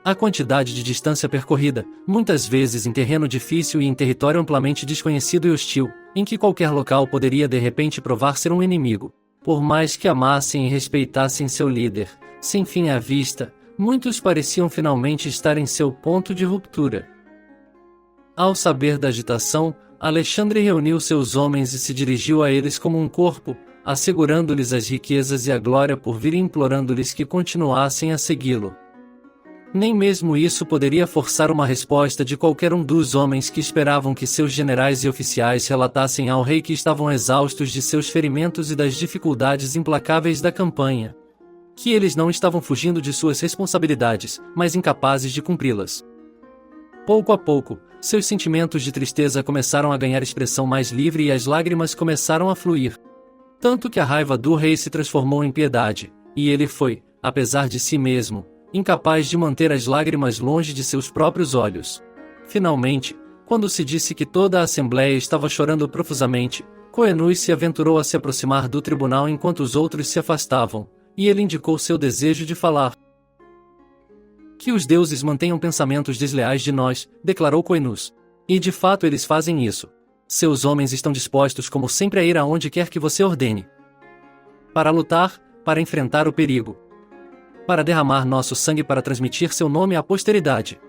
A quantidade de distância percorrida, muitas vezes em terreno difícil e em território amplamente desconhecido e hostil, em que qualquer local poderia de repente provar ser um inimigo. Por mais que amassem e respeitassem seu líder, sem fim à vista, muitos pareciam finalmente estar em seu ponto de ruptura. Ao saber da agitação, Alexandre reuniu seus homens e se dirigiu a eles como um corpo, assegurando-lhes as riquezas e a glória por vir e implorando-lhes que continuassem a segui-lo. Nem mesmo isso poderia forçar uma resposta de qualquer um dos homens que esperavam que seus generais e oficiais relatassem ao rei que estavam exaustos de seus ferimentos e das dificuldades implacáveis da campanha. Que eles não estavam fugindo de suas responsabilidades, mas incapazes de cumpri-las. Pouco a pouco, Seus sentimentos de tristeza começaram a ganhar expressão mais livre e as lágrimas começaram a fluir. Tanto que a raiva do rei se transformou em piedade, e ele foi, apesar de si mesmo, incapaz de manter as lágrimas longe de seus próprios olhos. Finalmente, quando se disse que toda a assembleia estava chorando profusamente, Coenus se aventurou a se aproximar do tribunal enquanto os outros se afastavam, e ele indicou seu desejo de falar. Que os deuses mantenham pensamentos desleais de nós, declarou Coenus. E de fato eles fazem isso. Seus homens estão dispostos como sempre a ir aonde quer que você ordene. Para lutar, para enfrentar o perigo. Para derramar nosso sangue para transmitir seu nome à posteridade.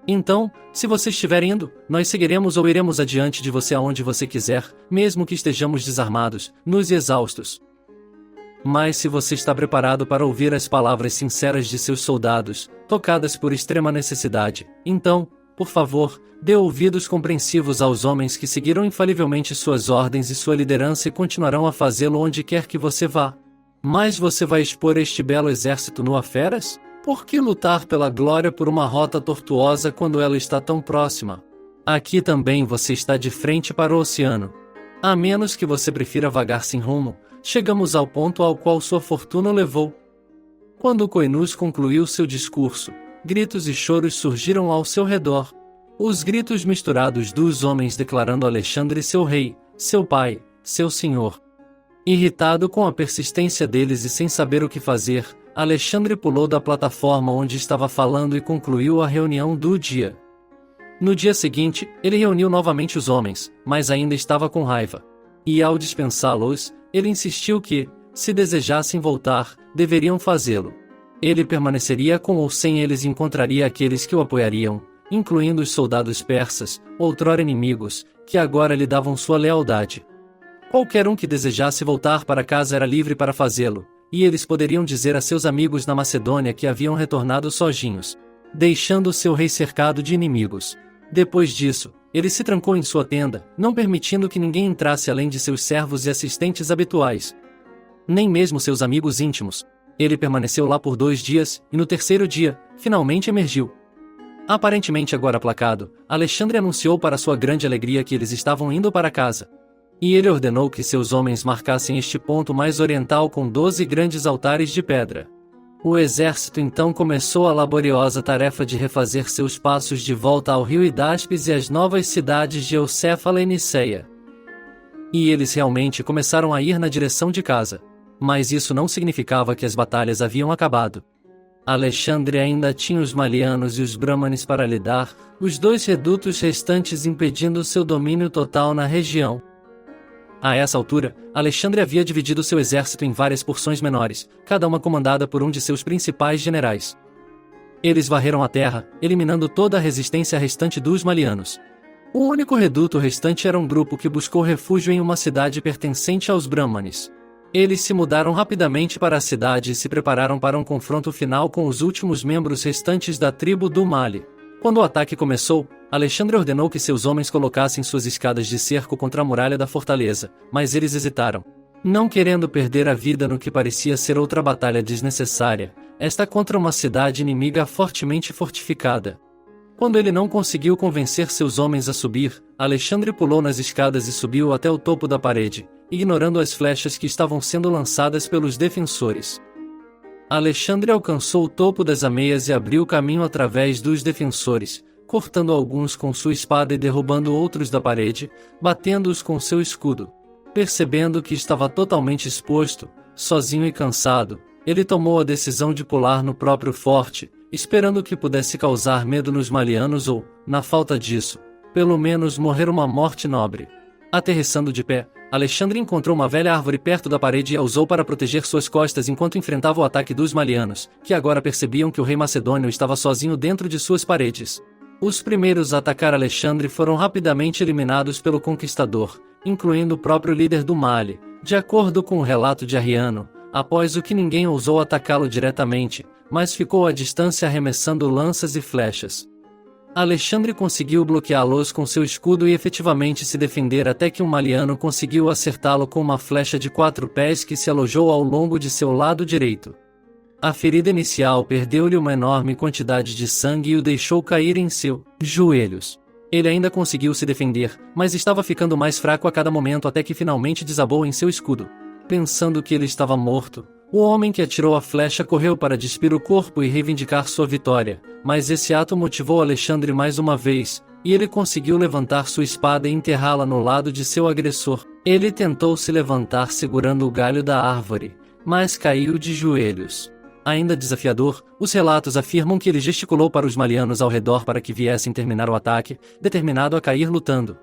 Então, se você estiver indo, nós seguiremos ou iremos adiante de você aonde você quiser, mesmo que estejamos desarmados, nus e exaustos. Mas se você está preparado para ouvir as palavras sinceras de seus soldados, tocadas por extrema necessidade, então, por favor, dê ouvidos compreensivos aos homens que seguiram infalivelmente suas ordens e sua liderança e continuarão a fazê-lo onde quer que você vá. Mas você vai expor este belo exército nu a feras? Por que lutar pela glória por uma rota tortuosa quando ela está tão próxima? Aqui também você está de frente para o oceano. A menos que você prefira vagar sem rumo, chegamos ao ponto ao qual sua fortuna o levou. Quando Coenus concluiu seu discurso, gritos e choros surgiram ao seu redor. Os gritos misturados dos homens declarando Alexandre seu rei, seu pai, seu senhor. Irritado com a persistência deles e sem saber o que fazer, Alexandre pulou da plataforma onde estava falando e concluiu a reunião do dia. No dia seguinte, ele reuniu novamente os homens, mas ainda estava com raiva. E ao dispensá-los, ele insistiu que, se desejassem voltar, deveriam fazê-lo. Ele permaneceria com ou sem eles e encontraria aqueles que o apoiariam, incluindo os soldados persas, outrora inimigos, que agora lhe davam sua lealdade. Qualquer um que desejasse voltar para casa era livre para fazê-lo, e eles poderiam dizer a seus amigos na Macedônia que haviam retornado sozinhos, deixando seu rei cercado de inimigos. Depois disso, ele se trancou em sua tenda, não permitindo que ninguém entrasse além de seus servos e assistentes habituais. Nem mesmo seus amigos íntimos. Ele permaneceu lá por 2 dias, e no terceiro dia, finalmente emergiu. Aparentemente agora aplacado, Alexandre anunciou para sua grande alegria que eles estavam indo para casa. E ele ordenou que seus homens marcassem este ponto mais oriental com 12 grandes altares de pedra. O exército então começou a laboriosa tarefa de refazer seus passos de volta ao rio Hidáspes e às novas cidades de Eucéfala e Niceia. E eles realmente começaram a ir na direção de casa. Mas isso não significava que as batalhas haviam acabado. Alexandre ainda tinha os Malianos e os Brahmanes para lidar, os 2 redutos restantes impedindo seu domínio total na região. A essa altura, Alexandre havia dividido seu exército em várias porções menores, cada uma comandada por um de seus principais generais. Eles varreram a terra, eliminando toda a resistência restante dos Malianos. O único reduto restante era um grupo que buscou refúgio em uma cidade pertencente aos Brahmanes. Eles se mudaram rapidamente para a cidade e se prepararam para um confronto final com os últimos membros restantes da tribo do Mali. Quando o ataque começou, Alexandre ordenou que seus homens colocassem suas escadas de cerco contra a muralha da fortaleza, mas eles hesitaram. Não querendo perder a vida no que parecia ser outra batalha desnecessária, esta contra uma cidade inimiga fortemente fortificada. Quando ele não conseguiu convencer seus homens a subir, Alexandre pulou nas escadas e subiu até o topo da parede, ignorando as flechas que estavam sendo lançadas pelos defensores. Alexandre alcançou o topo das ameias e abriu caminho através dos defensores, cortando alguns com sua espada e derrubando outros da parede, batendo-os com seu escudo. Percebendo que estava totalmente exposto, sozinho e cansado, ele tomou a decisão de pular no próprio forte, esperando que pudesse causar medo nos malianos ou, na falta disso, pelo menos morrer uma morte nobre. Aterrissando de pé, Alexandre encontrou uma velha árvore perto da parede e a usou para proteger suas costas enquanto enfrentava o ataque dos malianos, que agora percebiam que o rei macedônio estava sozinho dentro de suas paredes. Os primeiros a atacar Alexandre foram rapidamente eliminados pelo conquistador, incluindo o próprio líder do Mali, de acordo com o relato de Arriano, após o que ninguém ousou atacá-lo diretamente, mas ficou à distância arremessando lanças e flechas. Alexandre conseguiu bloqueá-los com seu escudo e efetivamente se defender até que um maliano conseguiu acertá-lo com uma flecha de 4 pés que se alojou ao longo de seu lado direito. A ferida inicial perdeu-lhe uma enorme quantidade de sangue e o deixou cair em seus joelhos. Ele ainda conseguiu se defender, mas estava ficando mais fraco a cada momento até que finalmente desabou em seu escudo. Pensando que ele estava morto, o homem que atirou a flecha correu para despir o corpo e reivindicar sua vitória, mas esse ato motivou Alexandre mais uma vez, e ele conseguiu levantar sua espada e enterrá-la no lado de seu agressor. Ele tentou se levantar segurando o galho da árvore, mas caiu de joelhos. Ainda desafiador, os relatos afirmam que ele gesticulou para os malianos ao redor para que viessem terminar o ataque, determinado a cair lutando.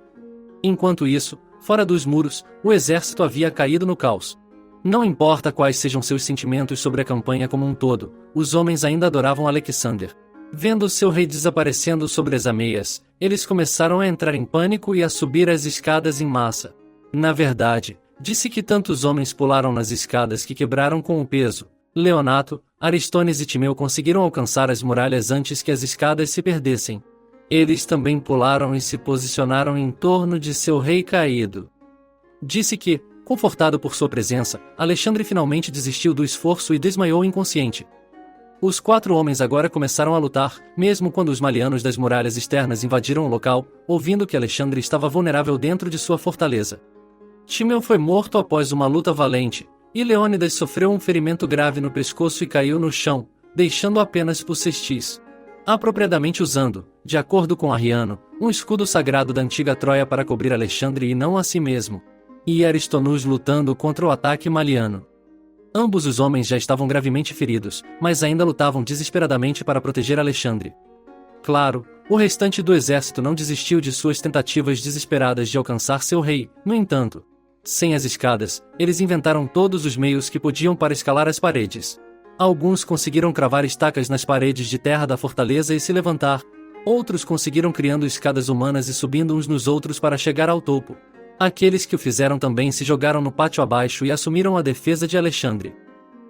Enquanto isso, fora dos muros, o exército havia caído no caos. Não importa quais sejam seus sentimentos sobre a campanha como um todo, os homens ainda adoravam Alexander. Vendo seu rei desaparecendo sobre as ameias, eles começaram a entrar em pânico e a subir as escadas em massa. Na verdade, disse que tantos homens pularam nas escadas que quebraram com o peso. Leonato, Aristones e Timeu conseguiram alcançar as muralhas antes que as escadas se perdessem. Eles também pularam e se posicionaram em torno de seu rei caído. Disse que, confortado por sua presença, Alexandre finalmente desistiu do esforço e desmaiou inconsciente. Os 4 homens agora começaram a lutar, mesmo quando os malianos das muralhas externas invadiram o local, ouvindo que Alexandre estava vulnerável dentro de sua fortaleza. Timeu foi morto após uma luta valente, e Leônidas sofreu um ferimento grave no pescoço e caiu no chão, deixando apenas Pocestis. Apropriadamente usando, de acordo com Arriano, um escudo sagrado da antiga Troia para cobrir Alexandre e não a si mesmo. E Aristonus lutando contra o ataque maliano. Ambos os homens já estavam gravemente feridos, mas ainda lutavam desesperadamente para proteger Alexandre. Claro, o restante do exército não desistiu de suas tentativas desesperadas de alcançar seu rei. No entanto, sem as escadas, eles inventaram todos os meios que podiam para escalar as paredes. Alguns conseguiram cravar estacas nas paredes de terra da fortaleza e se levantar. Outros conseguiram criando escadas humanas e subindo uns nos outros para chegar ao topo. Aqueles que o fizeram também se jogaram no pátio abaixo e assumiram a defesa de Alexandre.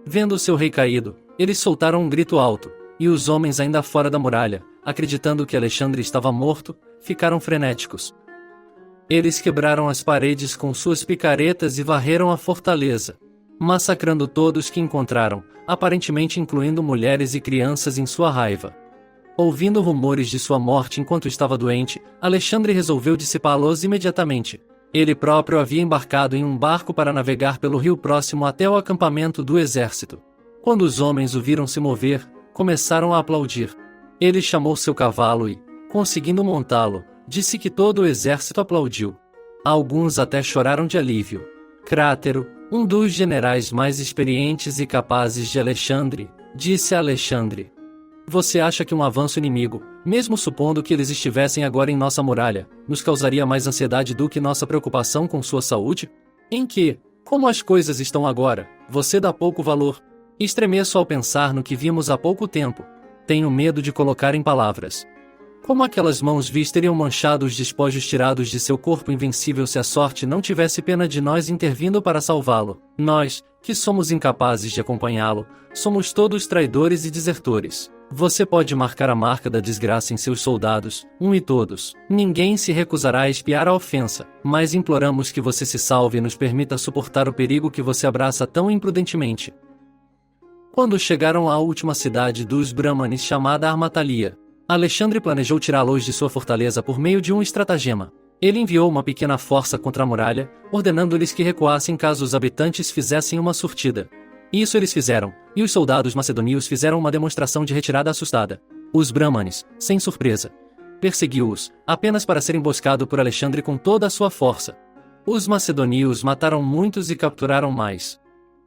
Vendo seu rei caído, eles soltaram um grito alto, e os homens ainda fora da muralha, acreditando que Alexandre estava morto, ficaram frenéticos. Eles quebraram as paredes com suas picaretas e varreram a fortaleza, massacrando todos que encontraram, aparentemente incluindo mulheres e crianças em sua raiva. Ouvindo rumores de sua morte enquanto estava doente, Alexandre resolveu dissipá-los imediatamente. Ele próprio havia embarcado em um barco para navegar pelo rio próximo até o acampamento do exército. Quando os homens o viram se mover, começaram a aplaudir. Ele chamou seu cavalo e, conseguindo montá-lo, disse que todo o exército aplaudiu. Alguns até choraram de alívio. Crátero, um dos generais mais experientes e capazes de Alexandre, disse a Alexandre: "Você acha que um avanço inimigo, mesmo supondo que eles estivessem agora em nossa muralha, nos causaria mais ansiedade do que nossa preocupação com sua saúde? Em que, como as coisas estão agora, você dá pouco valor. Estremeço ao pensar no que vimos há pouco tempo. Tenho medo de colocar em palavras. Como aquelas mãos vis teriam manchado os despojos tirados de seu corpo invencível se a sorte não tivesse pena de nós intervindo para salvá-lo. Nós, que somos incapazes de acompanhá-lo, somos todos traidores e desertores. Você pode marcar a marca da desgraça em seus soldados, um e todos. Ninguém se recusará a expiar a ofensa, mas imploramos que você se salve e nos permita suportar o perigo que você abraça tão imprudentemente." Quando chegaram à última cidade dos Brahmanes chamada Armatalia, Alexandre planejou tirá-los de sua fortaleza por meio de um estratagema. Ele enviou uma pequena força contra a muralha, ordenando-lhes que recuassem caso os habitantes fizessem uma surtida. Isso eles fizeram, e os soldados macedônios fizeram uma demonstração de retirada assustada. Os Brahmanes, sem surpresa, perseguiu-os, apenas para ser emboscado por Alexandre com toda a sua força. Os macedônios mataram muitos e capturaram mais.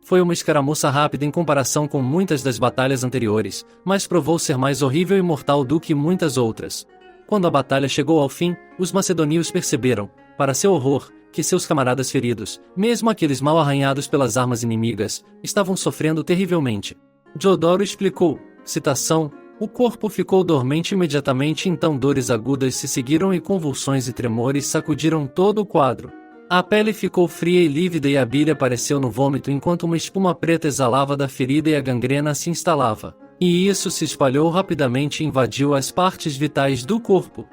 Foi uma escaramuça rápida em comparação com muitas das batalhas anteriores, mas provou ser mais horrível e mortal do que muitas outras. Quando a batalha chegou ao fim, os macedônios perceberam, para seu horror, que seus camaradas feridos, mesmo aqueles mal arranhados pelas armas inimigas, estavam sofrendo terrivelmente. Diodoro explicou, citação: "O corpo ficou dormente imediatamente, então dores agudas se seguiram e convulsões e tremores sacudiram todo o quadro. A pele ficou fria e lívida e a bile apareceu no vômito enquanto uma espuma preta exalava da ferida e a gangrena se instalava. E isso se espalhou rapidamente e invadiu as partes vitais do corpo.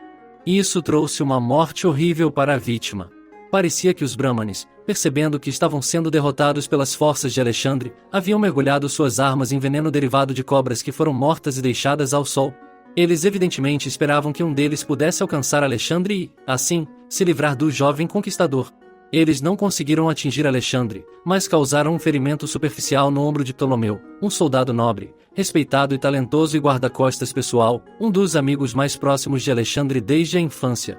Isso trouxe uma morte horrível para a vítima." Parecia que os Brahmanes, percebendo que estavam sendo derrotados pelas forças de Alexandre, haviam mergulhado suas armas em veneno derivado de cobras que foram mortas e deixadas ao sol. Eles evidentemente esperavam que um deles pudesse alcançar Alexandre e, assim, se livrar do jovem conquistador. Eles não conseguiram atingir Alexandre, mas causaram um ferimento superficial no ombro de Ptolomeu, um soldado nobre, respeitado e talentoso e guarda-costas pessoal, um dos amigos mais próximos de Alexandre desde a infância.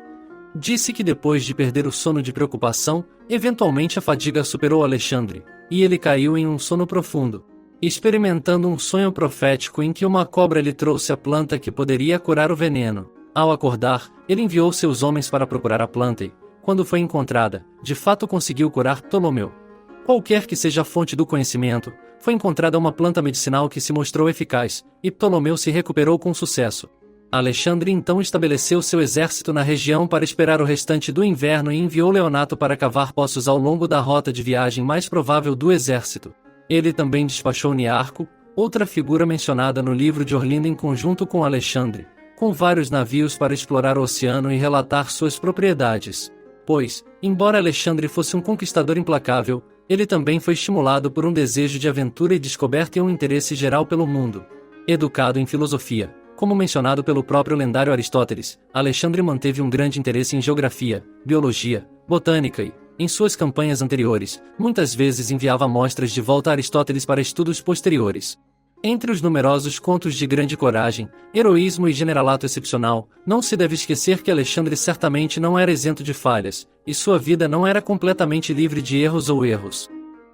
Disse que depois de perder o sono de preocupação, eventualmente a fadiga superou Alexandre, e ele caiu em um sono profundo, experimentando um sonho profético em que uma cobra lhe trouxe a planta que poderia curar o veneno. Ao acordar, ele enviou seus homens para procurar a planta e, quando foi encontrada, de fato conseguiu curar Ptolomeu. Qualquer que seja a fonte do conhecimento, foi encontrada uma planta medicinal que se mostrou eficaz, e Ptolomeu se recuperou com sucesso. Alexandre então estabeleceu seu exército na região para esperar o restante do inverno e enviou Leonato para cavar poços ao longo da rota de viagem mais provável do exército. Ele também despachou Nearco, outra figura mencionada no livro de Orlinda em conjunto com Alexandre, com vários navios para explorar o oceano e relatar suas propriedades. Pois, embora Alexandre fosse um conquistador implacável, ele também foi estimulado por um desejo de aventura e descoberta e um interesse geral pelo mundo. Educado em filosofia, como mencionado pelo próprio lendário Aristóteles, Alexandre manteve um grande interesse em geografia, biologia, botânica e, em suas campanhas anteriores, muitas vezes enviava amostras de volta a Aristóteles para estudos posteriores. Entre os numerosos contos de grande coragem, heroísmo e generalato excepcional, não se deve esquecer que Alexandre certamente não era isento de falhas, e sua vida não era completamente livre de erros ou erros.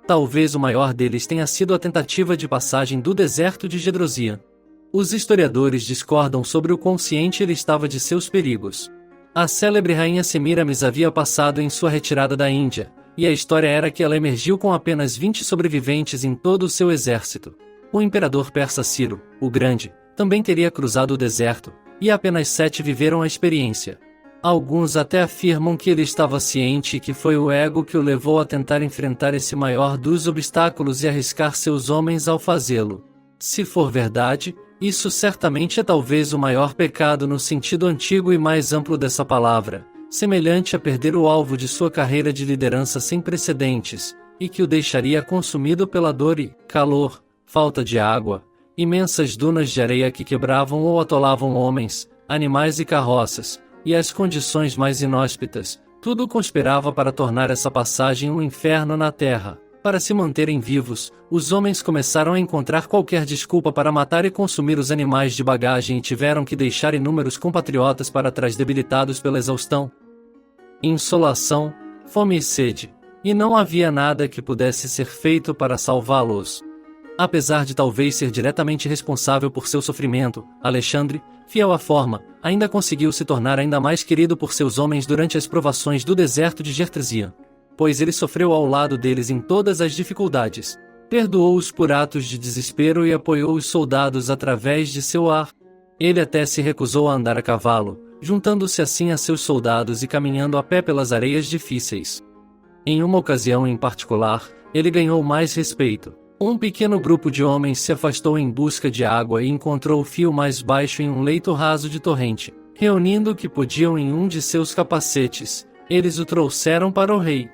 Talvez o maior deles tenha sido a tentativa de passagem do deserto de Gedrosia. Os historiadores discordam sobre o quão ciente ele estava de seus perigos. A célebre rainha Semíramis havia passado em sua retirada da Índia, e a história era que ela emergiu com apenas 20 sobreviventes em todo o seu exército. O imperador persa Ciro, o Grande, também teria cruzado o deserto, e apenas 7 viveram a experiência. Alguns até afirmam que ele estava ciente e que foi o ego que o levou a tentar enfrentar esse maior dos obstáculos e arriscar seus homens ao fazê-lo. Se for verdade, isso certamente é talvez o maior pecado no sentido antigo e mais amplo dessa palavra, semelhante a perder o alvo de sua carreira de liderança sem precedentes, e que o deixaria consumido pela dor e calor, falta de água, imensas dunas de areia que quebravam ou atolavam homens, animais e carroças, e as condições mais inóspitas, tudo conspirava para tornar essa passagem um inferno na terra. Para se manterem vivos, os homens começaram a encontrar qualquer desculpa para matar e consumir os animais de bagagem e tiveram que deixar inúmeros compatriotas para trás debilitados pela exaustão, insolação, fome e sede, e não havia nada que pudesse ser feito para salvá-los. Apesar de talvez ser diretamente responsável por seu sofrimento, Alexandre, fiel à forma, ainda conseguiu se tornar ainda mais querido por seus homens durante as provações do deserto de Gertresia, pois ele sofreu ao lado deles em todas as dificuldades, perdoou-os por atos de desespero e apoiou os soldados através de seu ar. Ele até se recusou a andar a cavalo, juntando-se assim a seus soldados e caminhando a pé pelas areias difíceis. Em uma ocasião em particular, ele ganhou mais respeito. Um pequeno grupo de homens se afastou em busca de água e encontrou o fio mais baixo em um leito raso de torrente. Reunindo o que podiam em um de seus capacetes, eles o trouxeram para o rei.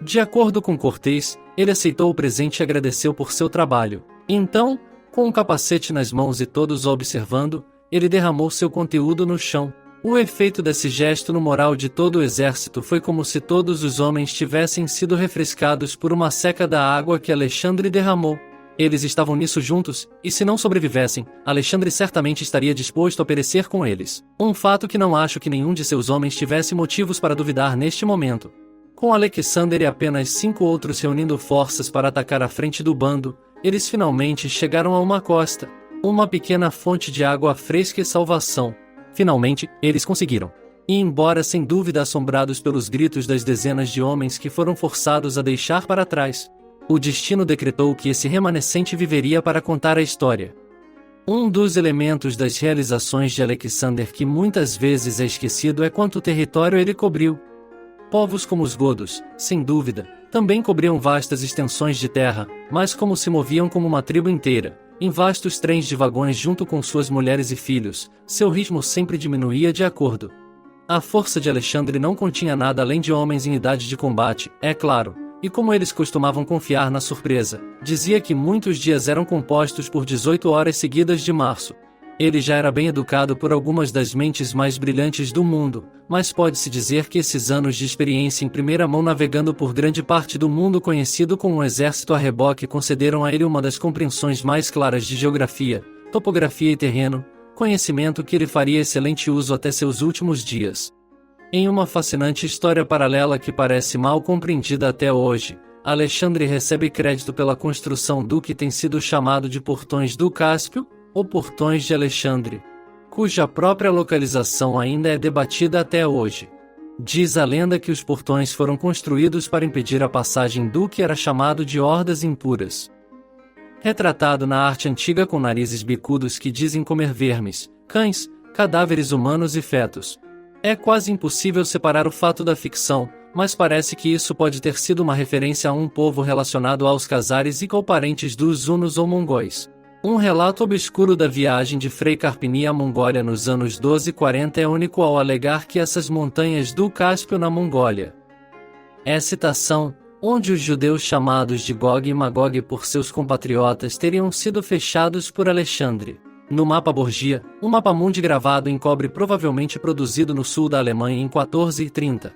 De acordo com Cortês, ele aceitou o presente e agradeceu por seu trabalho. Então, com o capacete nas mãos e todos o observando, ele derramou seu conteúdo no chão. O efeito desse gesto no moral de todo o exército foi como se todos os homens tivessem sido refrescados por uma seca da água que Alexandre derramou. Eles estavam nisso juntos, e se não sobrevivessem, Alexandre certamente estaria disposto a perecer com eles. Um fato que não acho que nenhum de seus homens tivesse motivos para duvidar neste momento. Com Alexander e apenas 5 outros reunindo forças para atacar a frente do bando, eles finalmente chegaram a uma costa, uma pequena fonte de água fresca e salvação. Finalmente, eles conseguiram. E embora sem dúvida assombrados pelos gritos das dezenas de homens que foram forçados a deixar para trás, o destino decretou que esse remanescente viveria para contar a história. Um dos elementos das realizações de Alexander que muitas vezes é esquecido é quanto território ele cobriu. Povos como os godos, sem dúvida, também cobriam vastas extensões de terra, mas como se moviam como uma tribo inteira, em vastos trens de vagões junto com suas mulheres e filhos, seu ritmo sempre diminuía de acordo. A força de Alexandre não continha nada além de homens em idade de combate, é claro, e como eles costumavam confiar na surpresa, dizia que muitos dias eram compostos por 18 horas seguidas de março. Ele já era bem educado por algumas das mentes mais brilhantes do mundo, mas pode-se dizer que esses anos de experiência em primeira mão navegando por grande parte do mundo conhecido como um exército a reboque concederam a ele uma das compreensões mais claras de geografia, topografia e terreno, conhecimento que ele faria excelente uso até seus últimos dias. Em uma fascinante história paralela que parece mal compreendida até hoje, Alexandre recebe crédito pela construção do que tem sido chamado de Portões do Cáspio, ou Portões de Alexandre, cuja própria localização ainda é debatida até hoje. Diz a lenda que os portões foram construídos para impedir a passagem do que era chamado de hordas impuras. Retratado na arte antiga com narizes bicudos que dizem comer vermes, cães, cadáveres humanos e fetos. É quase impossível separar o fato da ficção, mas parece que isso pode ter sido uma referência a um povo relacionado aos Khazares e co-parentes dos hunos ou mongóis. Um relato obscuro da viagem de Frei Carpini à Mongólia nos anos 1240 é único ao alegar que essas montanhas do Cáspio na Mongólia. É citação, onde os judeus chamados de Gog e Magog por seus compatriotas teriam sido fechados por Alexandre. No mapa Borgia, um mapa-mundi gravado em cobre provavelmente produzido no sul da Alemanha em 1430.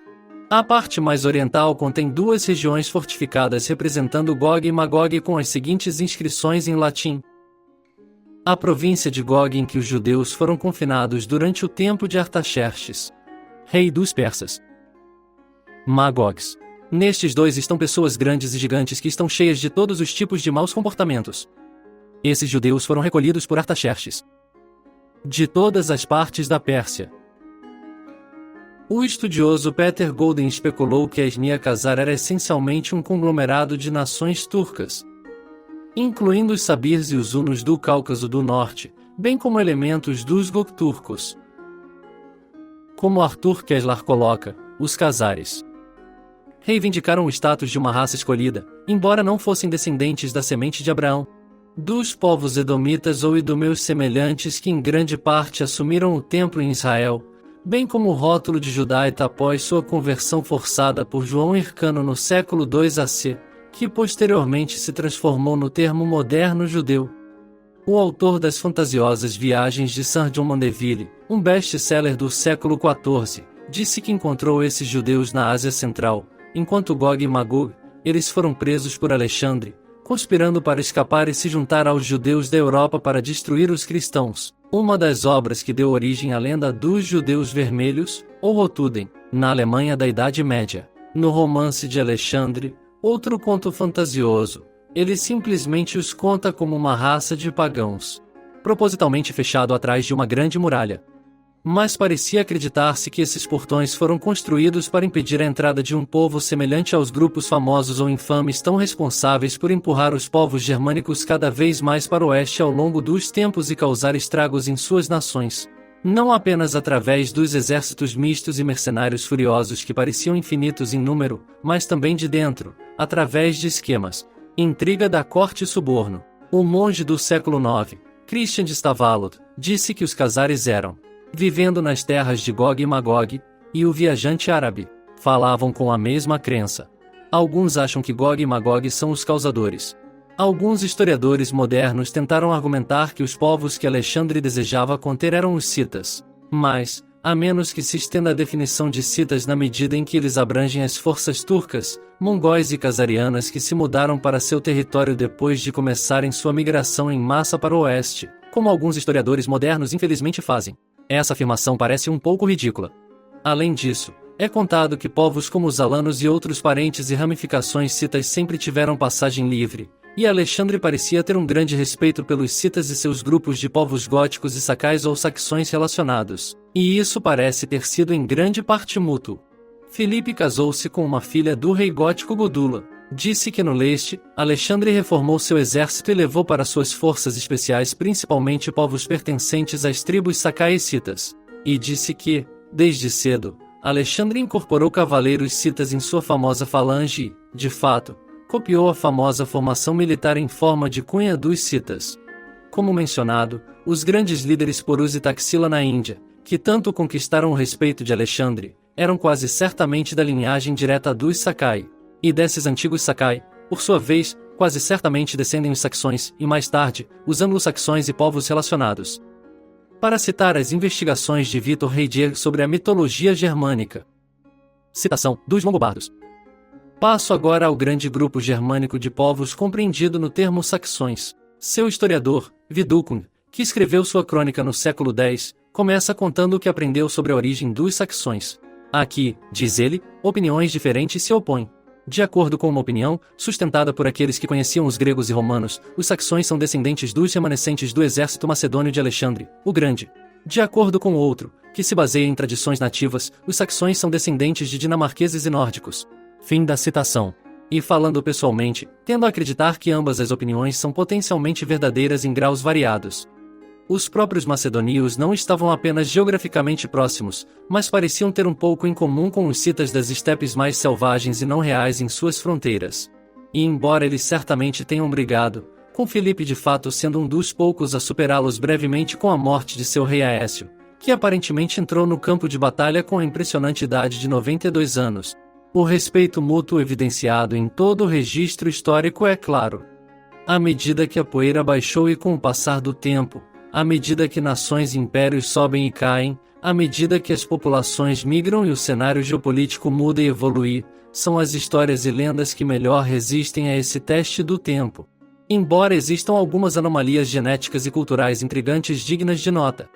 A parte mais oriental contém duas regiões fortificadas representando Gog e Magog com as seguintes inscrições em latim. A província de Gog em que os judeus foram confinados durante o tempo de Artaxerxes, rei dos persas. Magogs. Nestes dois estão pessoas grandes e gigantes que estão cheias de todos os tipos de maus comportamentos. Esses judeus foram recolhidos por Artaxerxes de todas as partes da Pérsia. O estudioso Peter Golden especulou que a etnia Khazar era essencialmente um conglomerado de nações turcas, incluindo os sabirs e os hunos do Cáucaso do Norte, bem como elementos dos Gokturcos. Como Arthur Koestler coloca, os Khazares reivindicaram o status de uma raça escolhida, embora não fossem descendentes da semente de Abraão, dos povos edomitas ou idumeus semelhantes que em grande parte assumiram o templo em Israel, bem como o rótulo de judaita após sua conversão forçada por João Hircano no século II AC, que posteriormente se transformou no termo moderno judeu. O autor das fantasiosas Viagens de Sir John Mandeville, um best-seller do século XIV, disse que encontrou esses judeus na Ásia Central, enquanto Gog e Magog, eles foram presos por Alexandre, conspirando para escapar e se juntar aos judeus da Europa para destruir os cristãos. Uma das obras que deu origem à lenda dos Judeus Vermelhos, ou Rotuden, na Alemanha da Idade Média. No romance de Alexandre, outro conto fantasioso, ele simplesmente os conta como uma raça de pagãos, propositalmente fechado atrás de uma grande muralha. Mas parecia acreditar-se que esses portões foram construídos para impedir a entrada de um povo semelhante aos grupos famosos ou infames tão responsáveis por empurrar os povos germânicos cada vez mais para o oeste ao longo dos tempos e causar estragos em suas nações. Não apenas através dos exércitos mistos e mercenários furiosos que pareciam infinitos em número, mas também de dentro, através de esquemas, intriga da corte e suborno. O monge do século IX, Christian de Stavelot, disse que os Khazares eram, vivendo nas terras de Gog e Magog, e o viajante árabe, falavam com a mesma crença. Alguns acham que Gog e Magog são os causadores. Alguns historiadores modernos tentaram argumentar que os povos que Alexandre desejava conter eram os citas, mas, a menos que se estenda a definição de citas na medida em que eles abrangem as forças turcas, mongóis e khazarianas que se mudaram para seu território depois de começarem sua migração em massa para o oeste, como alguns historiadores modernos infelizmente fazem. Essa afirmação parece um pouco ridícula. Além disso, é contado que povos como os alanos e outros parentes e ramificações citas sempre tiveram passagem livre, e Alexandre parecia ter um grande respeito pelos citas e seus grupos de povos góticos e sacais ou saxões relacionados, e isso parece ter sido em grande parte mútuo. Filipe casou-se com uma filha do rei gótico Godula. Disse que no leste, Alexandre reformou seu exército e levou para suas forças especiais principalmente povos pertencentes às tribos Sakai e Citas. E disse que, desde cedo, Alexandre incorporou cavaleiros citas em sua famosa falange e, de fato, copiou a famosa formação militar em forma de cunha dos citas. Como mencionado, os grandes líderes Porus e Taxila na Índia, que tanto conquistaram o respeito de Alexandre, eram quase certamente da linhagem direta dos Sakai. E desses antigos Sakai, por sua vez, quase certamente descendem os saxões e mais tarde, os anglo-saxões e povos relacionados. para citar as investigações de Vitor Heidier sobre a mitologia germânica. Citação dos Longobardos. Passo agora ao grande grupo germânico de povos compreendido no termo saxões. Seu historiador, Vidukun, que escreveu sua crônica no século X, começa contando o que aprendeu sobre a origem dos saxões. Aqui, diz ele, opiniões diferentes se opõem. De acordo com uma opinião, sustentada por aqueles que conheciam os gregos e romanos, os saxões são descendentes dos remanescentes do exército macedônio de Alexandre, o Grande. De acordo com outro, que se baseia em tradições nativas, os saxões são descendentes de dinamarqueses e nórdicos. Fim da citação. E falando pessoalmente, tendo a acreditar que ambas as opiniões são potencialmente verdadeiras em graus variados. Os próprios macedônios não estavam apenas geograficamente próximos, mas pareciam ter um pouco em comum com os citas das estepes mais selvagens e não reais em suas fronteiras. E embora eles certamente tenham brigado, com Filipe de fato sendo um dos poucos a superá-los brevemente com a morte de seu rei Aécio, que aparentemente entrou no campo de batalha com a impressionante idade de 92 anos, o respeito mútuo evidenciado em todo o registro histórico é claro. À medida que a poeira baixou e com o passar do tempo, à medida que nações e impérios sobem e caem, à medida que as populações migram e o cenário geopolítico muda e evolui, são as histórias e lendas que melhor resistem a esse teste do tempo. Embora existam algumas anomalias genéticas e culturais intrigantes dignas de nota.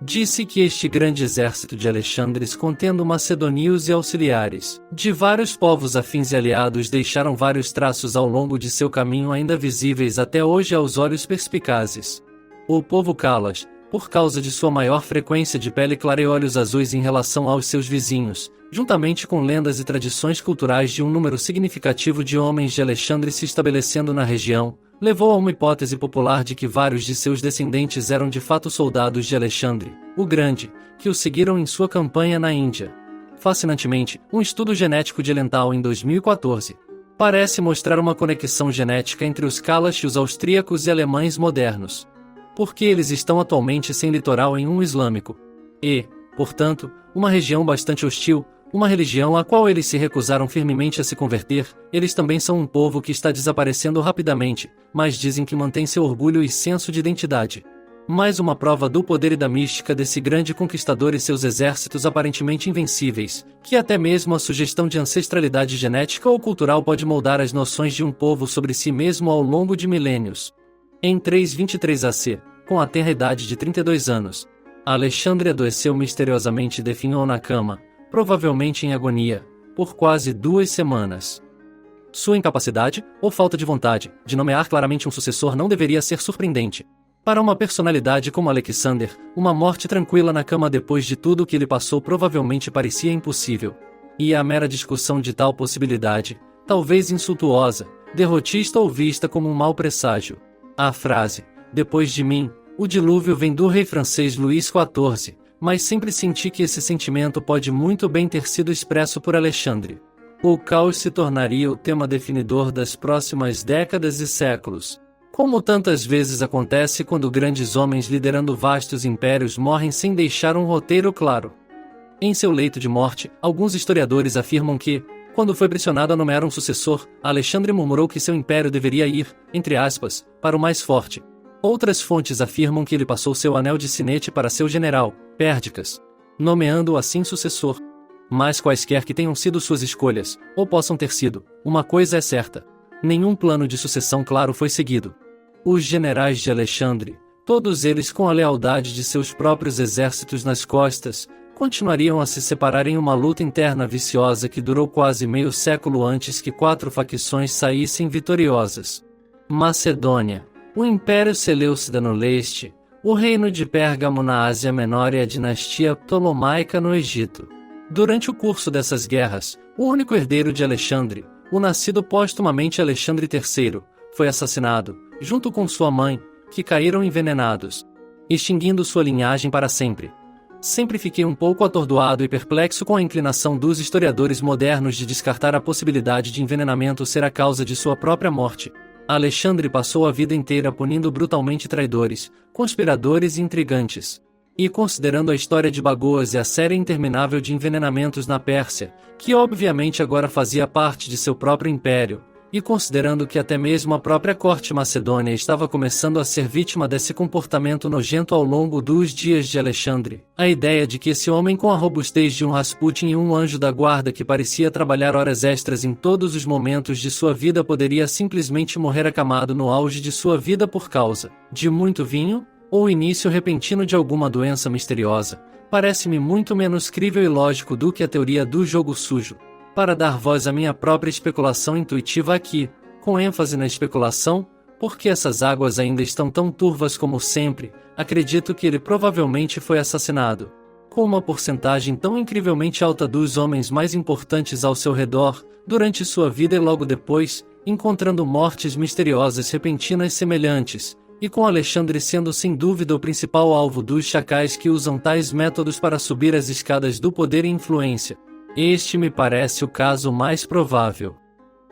Disse que este grande exército de Alexandres, contendo macedônios e auxiliares, de vários povos afins e aliados, deixaram vários traços ao longo de seu caminho ainda visíveis até hoje aos olhos perspicazes. O povo Kalas, por causa de sua maior frequência de pele clara e olhos azuis em relação aos seus vizinhos, juntamente com lendas e tradições culturais de um número significativo de homens de Alexandre se estabelecendo na região, levou a uma hipótese popular de que vários de seus descendentes eram de fato soldados de Alexandre, o Grande, que o seguiram em sua campanha na Índia. Fascinantemente, um estudo genético de Lental em 2014 parece mostrar uma conexão genética entre os Kalas e os austríacos e alemães modernos. Porque eles estão atualmente sem litoral em um islâmico. E, portanto, uma região bastante hostil, uma religião à qual eles se recusaram firmemente a se converter, eles também são um povo que está desaparecendo rapidamente, mas dizem que mantém seu orgulho e senso de identidade. Mais uma prova do poder e da mística desse grande conquistador e seus exércitos aparentemente invencíveis, que até mesmo a sugestão de ancestralidade genética ou cultural pode moldar as noções de um povo sobre si mesmo ao longo de milênios. Em 323 AC, com a tenra idade de 32 anos, Alexandre adoeceu misteriosamente e definhou na cama, provavelmente em agonia, por quase 2 semanas. Sua incapacidade, ou falta de vontade, de nomear claramente um sucessor não deveria ser surpreendente. Para uma personalidade como Alexander, uma morte tranquila na cama depois de tudo o que ele passou provavelmente parecia impossível. E a mera discussão de tal possibilidade, talvez insultuosa, derrotista ou vista como um mau presságio. A frase, depois de mim, o dilúvio vem do rei francês Luís XIV, mas sempre senti que esse sentimento pode muito bem ter sido expresso por Alexandre. O caos se tornaria o tema definidor das próximas décadas e séculos. Como tantas vezes acontece quando grandes homens liderando vastos impérios morrem sem deixar um roteiro claro. Em seu leito de morte, alguns historiadores afirmam que, quando foi pressionado a nomear um sucessor, Alexandre murmurou que seu império deveria ir, entre aspas, para o mais forte. Outras fontes afirmam que ele passou seu anel de sinete para seu general, Perdicas, nomeando-o assim sucessor. Mas quaisquer que tenham sido suas escolhas, ou possam ter sido, uma coisa é certa: nenhum plano de sucessão claro foi seguido. Os generais de Alexandre, todos eles com a lealdade de seus próprios exércitos nas costas, continuariam a se separar em uma luta interna viciosa que durou quase meio século antes que 4 facções saíssem vitoriosas. Macedônia, o Império Seleucida no leste, o Reino de Pérgamo na Ásia Menor e a dinastia Ptolomaica no Egito. Durante o curso dessas guerras, o único herdeiro de Alexandre, o nascido póstumamente Alexandre III, foi assassinado, junto com sua mãe, que caíram envenenados, extinguindo sua linhagem para sempre. Sempre fiquei um pouco atordoado e perplexo com a inclinação dos historiadores modernos de descartar a possibilidade de envenenamento ser a causa de sua própria morte. Alexandre passou a vida inteira punindo brutalmente traidores, conspiradores e intrigantes. E considerando a história de Bagoas e a série interminável de envenenamentos na Pérsia, que obviamente agora fazia parte de seu próprio império, E considerando que até mesmo a própria corte macedônia estava começando a ser vítima desse comportamento nojento ao longo dos dias de Alexandre, a ideia de que esse homem com a robustez de um Rasputin e um anjo da guarda que parecia trabalhar horas extras em todos os momentos de sua vida poderia simplesmente morrer acamado no auge de sua vida por causa de muito vinho, ou o início repentino de alguma doença misteriosa, parece-me muito menos crível e lógico do que a teoria do jogo sujo. Para dar voz à minha própria especulação intuitiva aqui, com ênfase na especulação, porque essas águas ainda estão tão turvas como sempre, acredito que ele provavelmente foi assassinado. Com uma porcentagem tão incrivelmente alta dos homens mais importantes ao seu redor, durante sua vida e logo depois, encontrando mortes misteriosas repentinas semelhantes, e com Alexandre sendo sem dúvida o principal alvo dos chacais que usam tais métodos para subir as escadas do poder e influência. Este me parece o caso mais provável.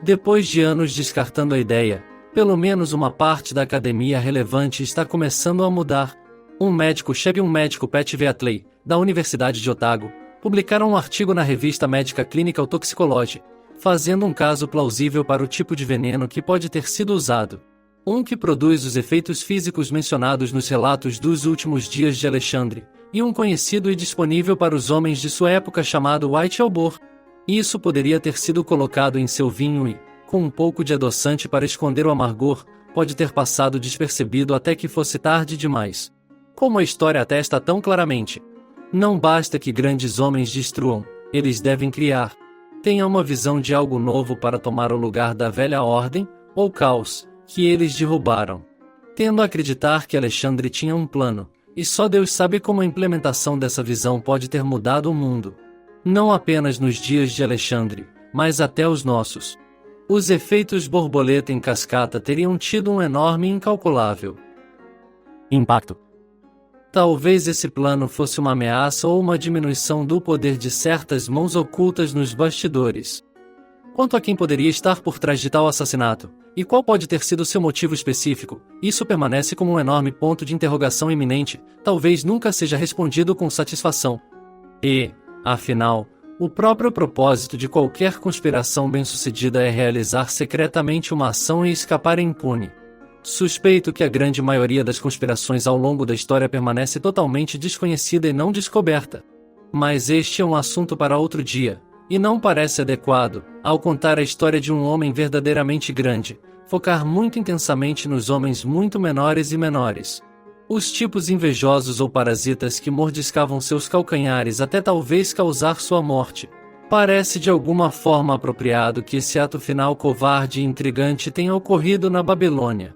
Depois de anos descartando a ideia, pelo menos uma parte da academia relevante está começando a mudar. Um médico-chefe e um médico Pat Veatley, da Universidade de Otago, publicaram um artigo na revista médica Clinical Toxicology, fazendo um caso plausível para o tipo de veneno que pode ter sido usado. Um que produz os efeitos físicos mencionados nos relatos dos últimos dias de Alexandre, e um conhecido e disponível para os homens de sua época chamado White Albor. Isso poderia ter sido colocado em seu vinho e, com um pouco de adoçante para esconder o amargor, pode ter passado despercebido até que fosse tarde demais. Como a história atesta tão claramente. Não basta que grandes homens destruam, eles devem criar. Tenha uma visão de algo novo para tomar o lugar da velha ordem, ou caos, que eles derrubaram. Tendo a acreditar que Alexandre tinha um plano, e só Deus sabe como a implementação dessa visão pode ter mudado o mundo. Não apenas nos dias de Alexandre, mas até os nossos. Os efeitos borboleta em cascata teriam tido um enorme e incalculável impacto. Talvez esse plano fosse uma ameaça ou uma diminuição do poder de certas mãos ocultas nos bastidores. Quanto a quem poderia estar por trás de tal assassinato, e qual pode ter sido seu motivo específico, isso permanece como um enorme ponto de interrogação iminente, talvez nunca seja respondido com satisfação. E, afinal, o próprio propósito de qualquer conspiração bem-sucedida é realizar secretamente uma ação e escapar impune. Suspeito que a grande maioria das conspirações ao longo da história permanece totalmente desconhecida e não descoberta. Mas este é um assunto para outro dia. E não parece adequado, ao contar a história de um homem verdadeiramente grande, focar muito intensamente nos homens muito menores e menores. Os tipos invejosos ou parasitas que mordiscavam seus calcanhares até talvez causar sua morte. Parece de alguma forma apropriado que esse ato final covarde e intrigante tenha ocorrido na Babilônia.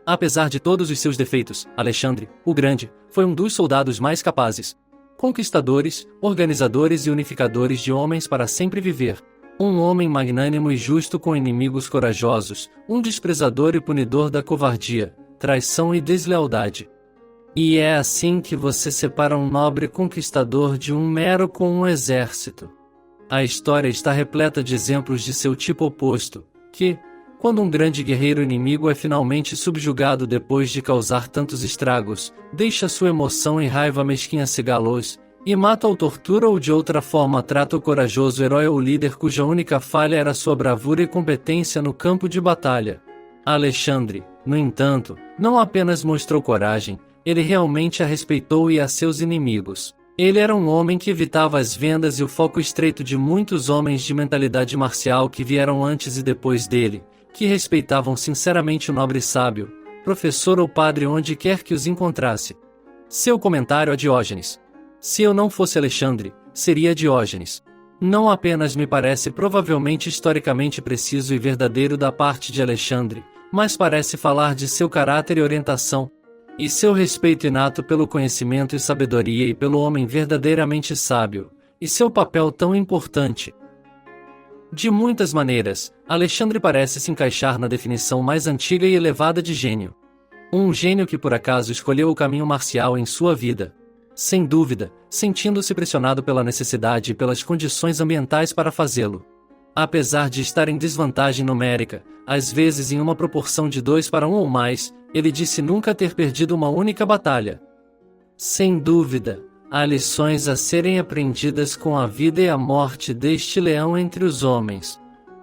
Apesar de todos os seus defeitos, Alexandre, o Grande, foi um dos soldados mais capazes, conquistadores, organizadores e unificadores de homens para sempre viver. Um homem magnânimo e justo com inimigos corajosos, um desprezador e punidor da covardia, traição e deslealdade. E é assim que você separa um nobre conquistador de um mero com um exército. A história está repleta de exemplos de seu tipo oposto, que, quando um grande guerreiro inimigo é finalmente subjugado depois de causar tantos estragos, deixa sua emoção e raiva mesquinha cegá-los, e mata ou tortura ou de outra forma trata o corajoso herói ou líder cuja única falha era sua bravura e competência no campo de batalha. Alexandre, no entanto, não apenas mostrou coragem, ele realmente a respeitou e a seus inimigos. Ele era um homem que evitava as vendas e o foco estreito de muitos homens de mentalidade marcial que vieram antes e depois dele, que respeitavam sinceramente o nobre sábio, professor ou padre onde quer que os encontrasse. Seu comentário a Diógenes. Se eu não fosse Alexandre, seria Diógenes. Não apenas me parece provavelmente historicamente preciso e verdadeiro da parte de Alexandre, mas parece falar de seu caráter e orientação, e seu respeito inato pelo conhecimento e sabedoria e pelo homem verdadeiramente sábio, e seu papel tão importante. De muitas maneiras, Alexandre parece se encaixar na definição mais antiga e elevada de gênio. Um gênio que por acaso escolheu o caminho marcial em sua vida. Sem dúvida, sentindo-se pressionado pela necessidade e pelas condições ambientais para fazê-lo. Apesar de estar em desvantagem numérica, às vezes em uma proporção de 2 para 1 ou mais, ele disse nunca ter perdido uma única batalha. Sem dúvida, há lições a serem aprendidas com a vida e a morte deste leão entre os homens.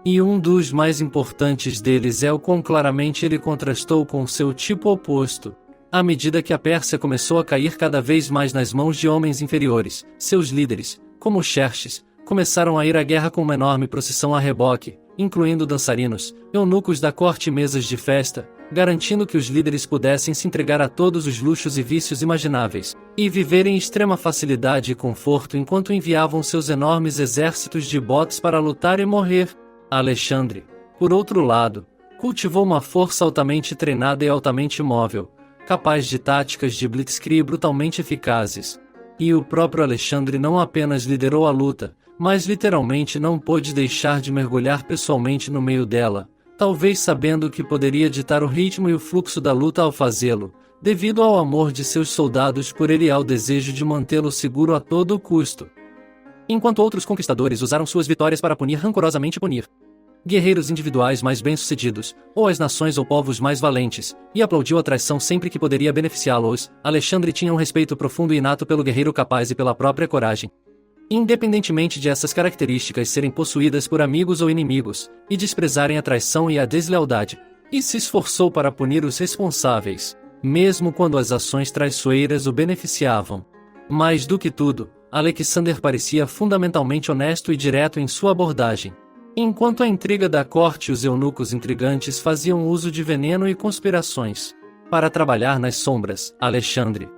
E um dos mais importantes deles é o quão claramente ele contrastou com seu tipo oposto. À medida que a Pérsia começou a cair cada vez mais nas mãos de homens inferiores, seus líderes, como Xerxes, começaram a ir à guerra com uma enorme procissão a reboque, incluindo dançarinos, eunucos da corte e mesas de festa, garantindo que os líderes pudessem se entregar a todos os luxos e vícios imagináveis, e viver em extrema facilidade e conforto enquanto enviavam seus enormes exércitos de botes para lutar e morrer. Alexandre, por outro lado, cultivou uma força altamente treinada e altamente móvel, capaz de táticas de blitzkrieg brutalmente eficazes. E o próprio Alexandre não apenas liderou a luta, mas literalmente não pôde deixar de mergulhar pessoalmente no meio dela, talvez sabendo que poderia ditar o ritmo e o fluxo da luta ao fazê-lo, devido ao amor de seus soldados por ele e ao desejo de mantê-lo seguro a todo custo. Enquanto outros conquistadores usaram suas vitórias para rancorosamente punir guerreiros individuais mais bem-sucedidos, ou as nações ou povos mais valentes, e aplaudiu a traição sempre que poderia beneficiá-los, Alexandre tinha um respeito profundo e inato pelo guerreiro capaz e pela própria coragem. Independentemente de essas características serem possuídas por amigos ou inimigos, e desprezarem a traição e a deslealdade, e se esforçou para punir os responsáveis, mesmo quando as ações traiçoeiras o beneficiavam. Mais do que tudo, Alexander parecia fundamentalmente honesto e direto em sua abordagem. Enquanto a intriga da corte e os eunucos intrigantes faziam uso de veneno e conspirações para trabalhar nas sombras, Alexandre,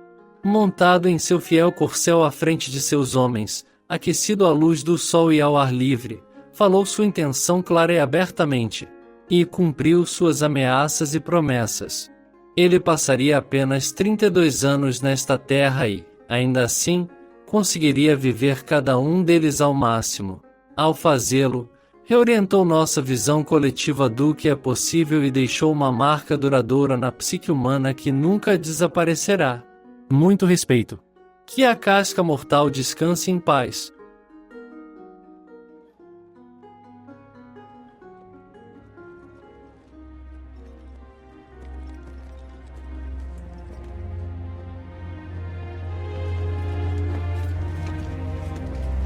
montado em seu fiel corcel à frente de seus homens, aquecido à luz do sol e ao ar livre, falou sua intenção clara e abertamente, e cumpriu suas ameaças e promessas. Ele passaria apenas 32 anos nesta terra e, ainda assim, conseguiria viver cada um deles ao máximo. Ao fazê-lo, reorientou nossa visão coletiva do que é possível e deixou uma marca duradoura na psique humana que nunca desaparecerá. Muito respeito. Que a casca mortal descanse em paz.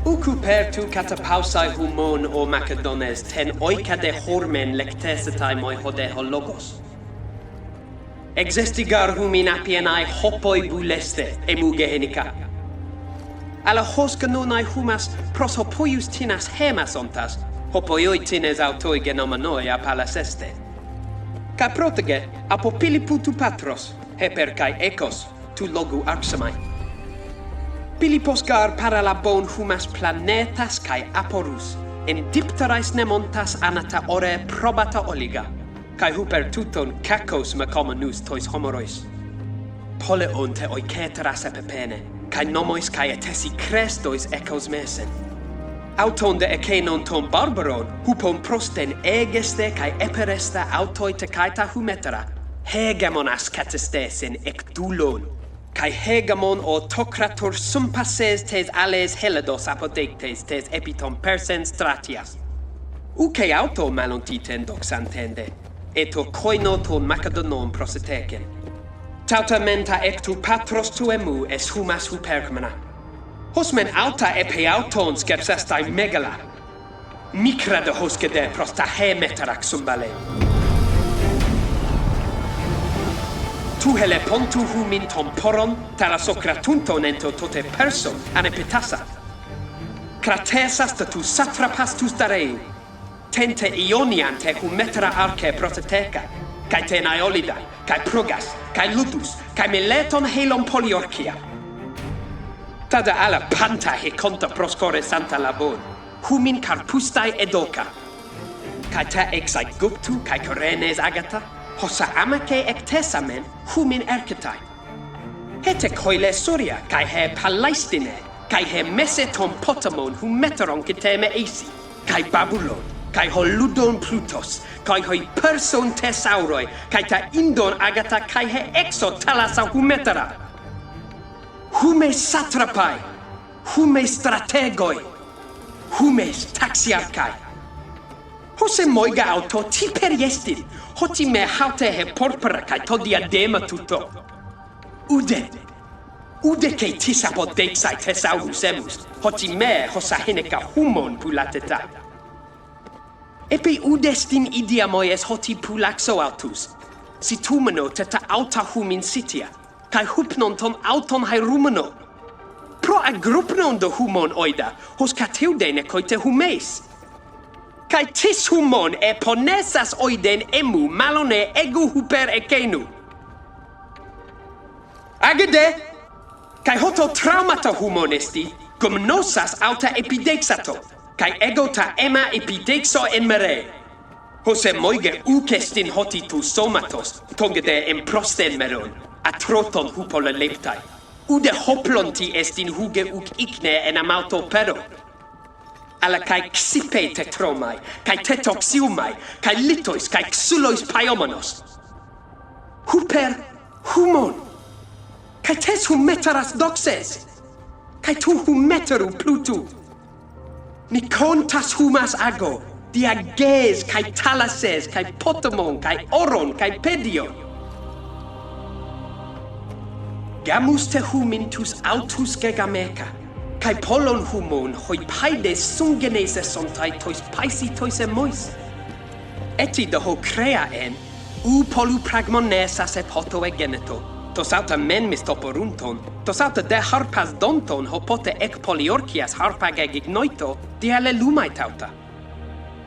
Ucupertu catapausai humon o Macedones ten oika de hormen lectesetai moi hodeho logos. Exestigar humin apienai hopoi buleste emugehenika. Ala hoskanonai humas proshopoius tinas hemas ontas, hopoioi tines autoi genomanoi apalaseste. Ca protege apopiliputu patros, heper kai ekos, tu logu arxamai. Piliposgar paralabon humas planetas kai aporus, en dipterais nemontas anata ore probata oliga, kai huper tuton kakos mecomanus tois homorois. Poleon te oiketeras epepene, kai nomois kai etesi crestois ecos mesen. Auton de ekenon ton barbaron, hupon prosten egeste kai eperesta autoi te kaita humetera, hegemonas catestesin ecdulon. Kai hegemon autocrator sumpases tes ales helados apodectes tes epiton persen stratias. Uke auto malontiten doxantende, eto koino ton macedonon prositeken. Tauta menta ectu patros tuemu es humas hupercmena. Hosmen auta epe auton skepsestai megala. Micra de hoskede prosta he meterac sumbale. Tu hele pontu humin ton poron, tala socratunton ento tote person, anepitasa. Cratesas tu satrapastus dareu, tente ioniante humetera arce proteteca, kai ten aeolida, kai progas, kai ludus, kai meleton helon poliorcia. Tada ala panta he conta proscore santa labor, humin carpustai edoca. Kai ta exai guptu, kai corenes agata, hosa amake ectesamen humin ercetai. Hete coile soria, kai he palaistine, kai he meseton potamon humeteron kiteme eisi, kai babulon, kai holudon plutos, kai hoi person tesauroi, kai ta indon agata, kai he exo talasa humetera. Hume satrapai, hume strategoi, hume taxiarchai. Hose moiga auto ti periestin, hoti me haute he porpera kai to diadema tutto. Ude ke tisapo dexai tesaurus emus, hoti me hosa hineka humon pulateta. Epi udestin idiamoies hoti pulaxo autus. Si tumano teta auta humin sitia. Kai hupnon ton auton hairumano. Pro agrupnon de humon oida, hos katiudene koite humes. Kai tis humon e ponesas oiden emu malone egu huper ekenu. Agade, kai hoto traumata humon esti, gomnosas auta epidexato, kai egota ema epidexo en mere. Hose moige ukestin hoti tu somatos, tongede en prosten meron, atroton hupola leptai. Ude hoplonti estin huge uk ikne en amauto pero. Alla kai xipe tetromai, kai tetoxiumai, kai litois, kai xulois paiomonos. Huper humon. Kai tes humetaras doxes. Kai tu humeteru plutu. Nikontas humas ago, diages, kai talases, kai potamon, kai oron, kai pedio. Gamus te humintus autus gegameka. Kai polon humon hoi paides sungenese sontai tois paisi tois emois. Eti de ho crea en, u polu pragmonesas e poto e geneto. Tos auta men mistoporunton, tos auta de harpas donton ho pote ec poliorcias harpag eg ignoito, di ale lumai tauta.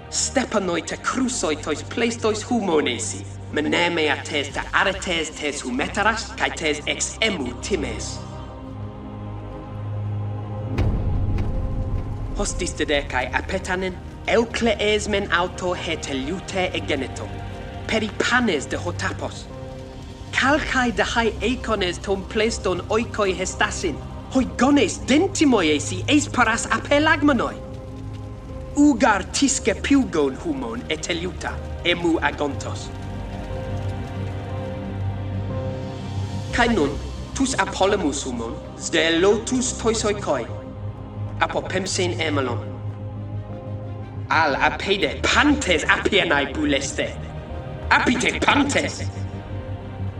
Stepanoi te crusoi tois pleistois humonesi, meneme a tes te aretes tes humetaras, kai tes ex emu times. Hostis de kai apetanen, euclees men auto heteliute e geneto, peripanes de hotapos. Calcai de hai econes ton pleiston oikoi hestasin, hoi gones dentimoiesi eis paras apelagmanoi. Ugar tisque piugon humon eteliuta, emu agontos. Kai nun, tus apolemus humon, sdelotus toisoikoi, apopemsin emelon. Al apede pantes apienai buleste. Apite pantes.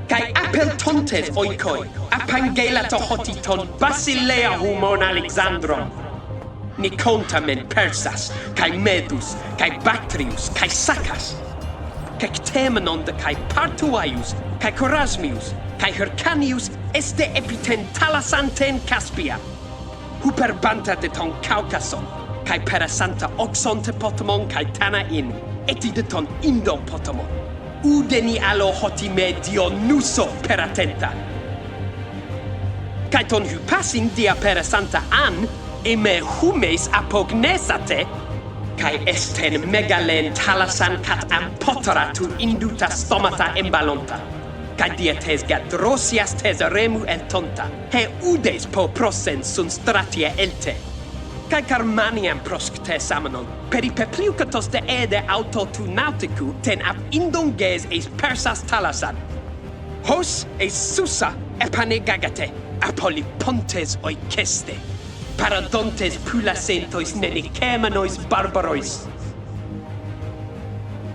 Kai apel tontes oikoi, apangela to hotiton basilea humon Alexandron. Nikonta men persas, kai medus, kai bactrius, kai sacas. Kai temenon de kai partuaius, kai corasmius, kai hercanius este epiten talasanten Caspia. Huper banta de ton Caucason, kai perasanta oxon te potamon kai tana in, eti de ton indo potamon. Udeni alo hoti me Dionuso per attenta. Kai ton hupasin dia perasanta an, e me humes apognesate, kai esten megalen talasan cat ampotara tu induta stomata embalonta. Kai dietes gadrosias tes remu el tonta, he udes po prosen sun stratia elte. Kai carmaniam proscte samanon, peripepliucatos de ede auto tu nauticu ten ab indonges eis persas talasan. Hos eis susa epanegagate, apolipontes oikeste, paradontes pulacentois nenicemanois barbarois.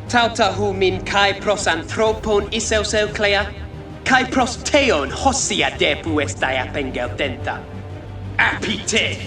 Tauta humin kai pros anthropon iseus euclea, kai pros teon hosia depu estai apengel denta. Apite!